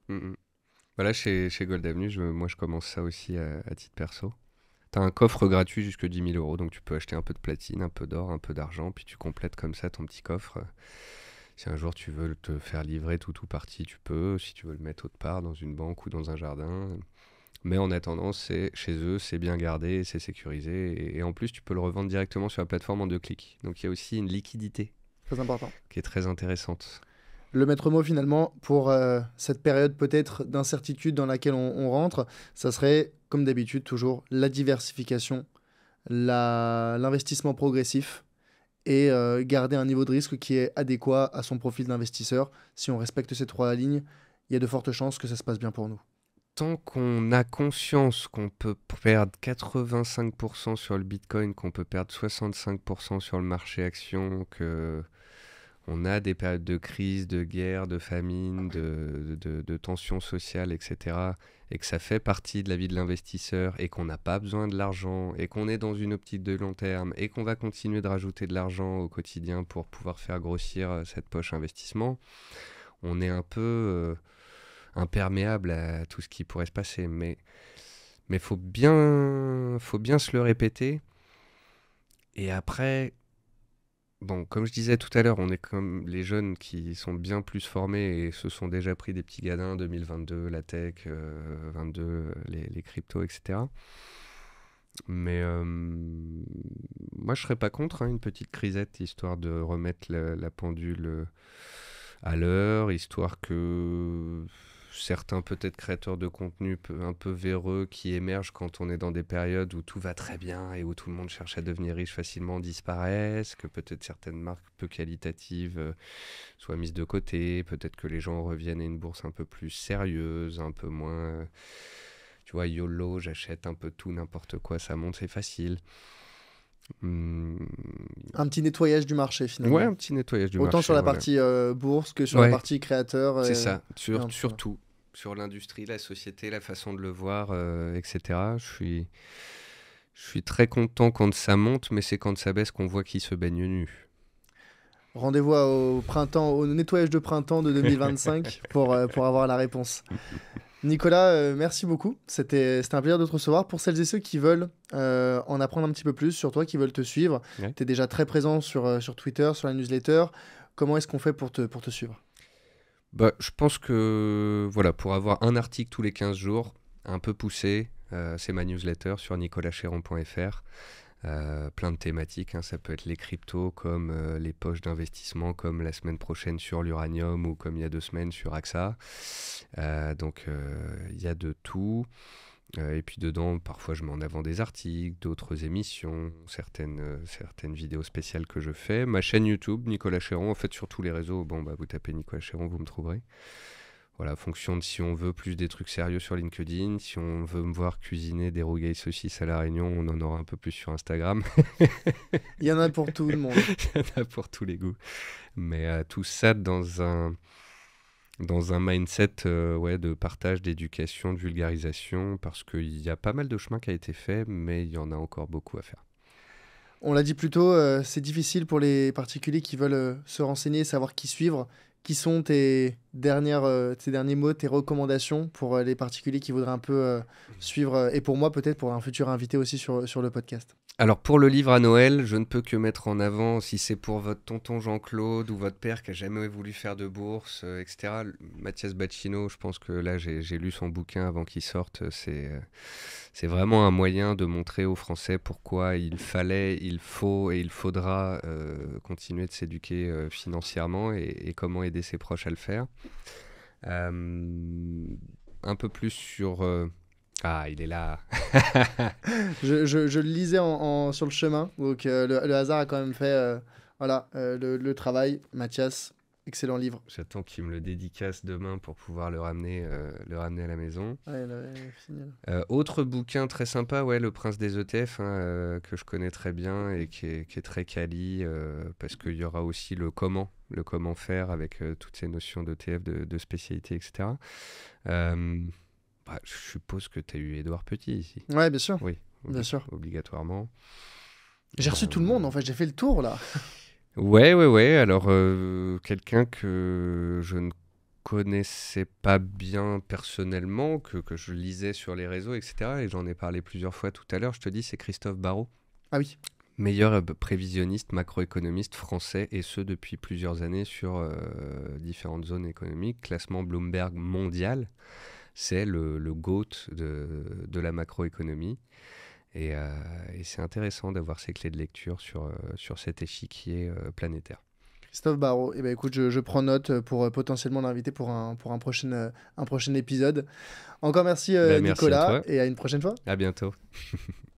[SPEAKER 2] Voilà, chez Gold Avenue, moi, je commence ça aussi à titre perso. T'as un coffre gratuit jusque 10 000 €, donc tu peux acheter un peu de platine, un peu d'or, un peu d'argent, puis tu complètes comme ça ton petit coffre. Si un jour tu veux te faire livrer tout ou partie, tu peux. Si tu veux le mettre autre part, dans une banque ou dans un jardin. Mais en attendant, chez eux, c'est bien gardé, c'est sécurisé. Et en plus, tu peux le revendre directement sur la plateforme en 2 clics. Donc il y a aussi une liquidité
[SPEAKER 1] Très important.
[SPEAKER 2] qui est très intéressante.
[SPEAKER 1] Le maître mot, finalement, pour cette période peut-être d'incertitude dans laquelle on rentre, ça serait, comme d'habitude, toujours la diversification, l'investissement progressif et garder un niveau de risque qui est adéquat à son profil d'investisseur. Si on respecte ces 3 lignes, il y a de fortes chances que ça se passe bien pour nous.
[SPEAKER 2] Tant qu'on a conscience qu'on peut perdre 85% sur le Bitcoin, qu'on peut perdre 65% sur le marché action, que on a des périodes de crise, de guerre, de famine, de tensions sociales, etc. Et que ça fait partie de la vie de l'investisseur et qu'on n'a pas besoin de l'argent et qu'on est dans une optique de long terme et qu'on va continuer de rajouter de l'argent au quotidien pour pouvoir faire grossir cette poche investissement, on est un peu imperméable à tout ce qui pourrait se passer. Mais faut bien se le répéter. Et après... Bon, comme je disais tout à l'heure, on est comme les jeunes qui sont bien plus formés et se sont déjà pris des petits gadins 2022, la tech, 22, les cryptos, etc. Mais moi, je serais pas contre une petite crisette, histoire de remettre la pendule à l'heure, histoire que certains peut-être créateurs de contenu un peu véreux qui émergent quand on est dans des périodes où tout va très bien et où tout le monde cherche à devenir riche facilement disparaissent, que peut-être certaines marques peu qualitatives soient mises de côté, peut-être que les gens reviennent à une bourse un peu plus sérieuse, un peu moins, tu vois, YOLO, j'achète un peu tout, n'importe quoi, ça monte, c'est facile.
[SPEAKER 1] Un petit nettoyage du marché, finalement.
[SPEAKER 2] Ouais, un petit nettoyage du marché.
[SPEAKER 1] Autant sur la partie bourse que sur la partie créateur.
[SPEAKER 2] C'est ça, surtout. Sur l'industrie, la société, la façon de le voir, etc. Je suis très content quand ça monte, mais c'est quand ça baisse qu'on voit qui se baigne nu.
[SPEAKER 1] Rendez-vous au nettoyage de printemps de 2025 pour avoir la réponse. Nicolas, merci beaucoup. C'était un plaisir de te recevoir. Pour celles et ceux qui veulent en apprendre un petit peu plus sur toi, qui veulent te suivre,
[SPEAKER 2] Ouais.
[SPEAKER 1] tu es déjà très présent sur Twitter, sur la newsletter. Comment est-ce qu'on fait pour te suivre ?
[SPEAKER 2] Bah, je pense que pour avoir un article tous les 15 jours, un peu poussé, c'est ma newsletter sur nicolascheron.fr. Plein de thématiques, ça peut être les cryptos comme les poches d'investissement, comme la semaine prochaine sur l'uranium ou comme il y a 2 semaines sur AXA. Donc il y a de tout. Et puis dedans, parfois je mets en avant des articles, d'autres émissions, certaines vidéos spéciales que je fais. Ma chaîne YouTube, Nicolas Chéron, en fait sur tous les réseaux, vous tapez Nicolas Chéron, vous me trouverez. Voilà, fonction de si on veut plus des trucs sérieux sur LinkedIn, si on veut me voir cuisiner des rougailles saucisses à La Réunion, on en aura un peu plus sur Instagram.
[SPEAKER 1] Il y en a pour tout le monde.
[SPEAKER 2] Il y en a pour tous les goûts. Mais tout ça dans un mindset de partage, d'éducation, de vulgarisation, parce qu'il y a pas mal de chemin qui a été fait, mais il y en a encore beaucoup à faire.
[SPEAKER 1] On l'a dit plus tôt, c'est difficile pour les particuliers qui veulent se renseigner, savoir qui suivre. Qui sont tes derniers mots, tes recommandations pour les particuliers qui voudraient un peu suivre, et pour moi peut-être pour un futur invité aussi sur le podcast?
[SPEAKER 2] Alors pour le livre à Noël, je ne peux que mettre en avant, si c'est pour votre tonton Jean-Claude ou votre père qui n'a jamais voulu faire de bourse, etc. Mathias Bacchino, je pense que là j'ai lu son bouquin avant qu'il sorte, c'est vraiment un moyen de montrer aux Français pourquoi il faut et il faudra continuer de s'éduquer financièrement et comment aider ses proches à le faire. Un peu plus sur... il est là.
[SPEAKER 1] je le lisais sur le chemin, donc le hasard a quand même fait le travail. Mathias, Excellent livre.
[SPEAKER 2] J'attends qu'il me le dédicace demain pour pouvoir le ramener à la maison.
[SPEAKER 1] Ouais, fini,
[SPEAKER 2] Autre bouquin très sympa, ouais, Le Prince des ETF, hein, que je connais très bien et qui est très quali, parce qu'il y aura aussi le comment faire avec toutes ces notions d'ETF, de spécialité, etc. Je suppose que tu as eu Édouard Petit ici.
[SPEAKER 1] Ouais, bien sûr.
[SPEAKER 2] Oui,
[SPEAKER 1] Bien sûr.
[SPEAKER 2] obligatoirement.
[SPEAKER 1] J'ai reçu tout le monde, en fait, j'ai fait le tour là.
[SPEAKER 2] Ouais. Alors, quelqu'un que je ne connaissais pas bien personnellement, que je lisais sur les réseaux, etc. Et j'en ai parlé plusieurs fois tout à l'heure, je te dis, c'est Christophe Barrault.
[SPEAKER 1] Ah oui.
[SPEAKER 2] Meilleur prévisionniste macroéconomiste français, et ce depuis plusieurs années sur différentes zones économiques. Classement Bloomberg mondial, c'est le GOAT de la macroéconomie. Et c'est intéressant d'avoir ces clés de lecture sur cet échiquier planétaire.
[SPEAKER 1] Christophe Barrault. Eh ben, écoute, je prends note pour potentiellement l'inviter pour un prochain épisode. Encore merci,
[SPEAKER 2] Merci à
[SPEAKER 1] Nicolas,
[SPEAKER 2] toi.
[SPEAKER 1] et à une prochaine fois.
[SPEAKER 2] À bientôt.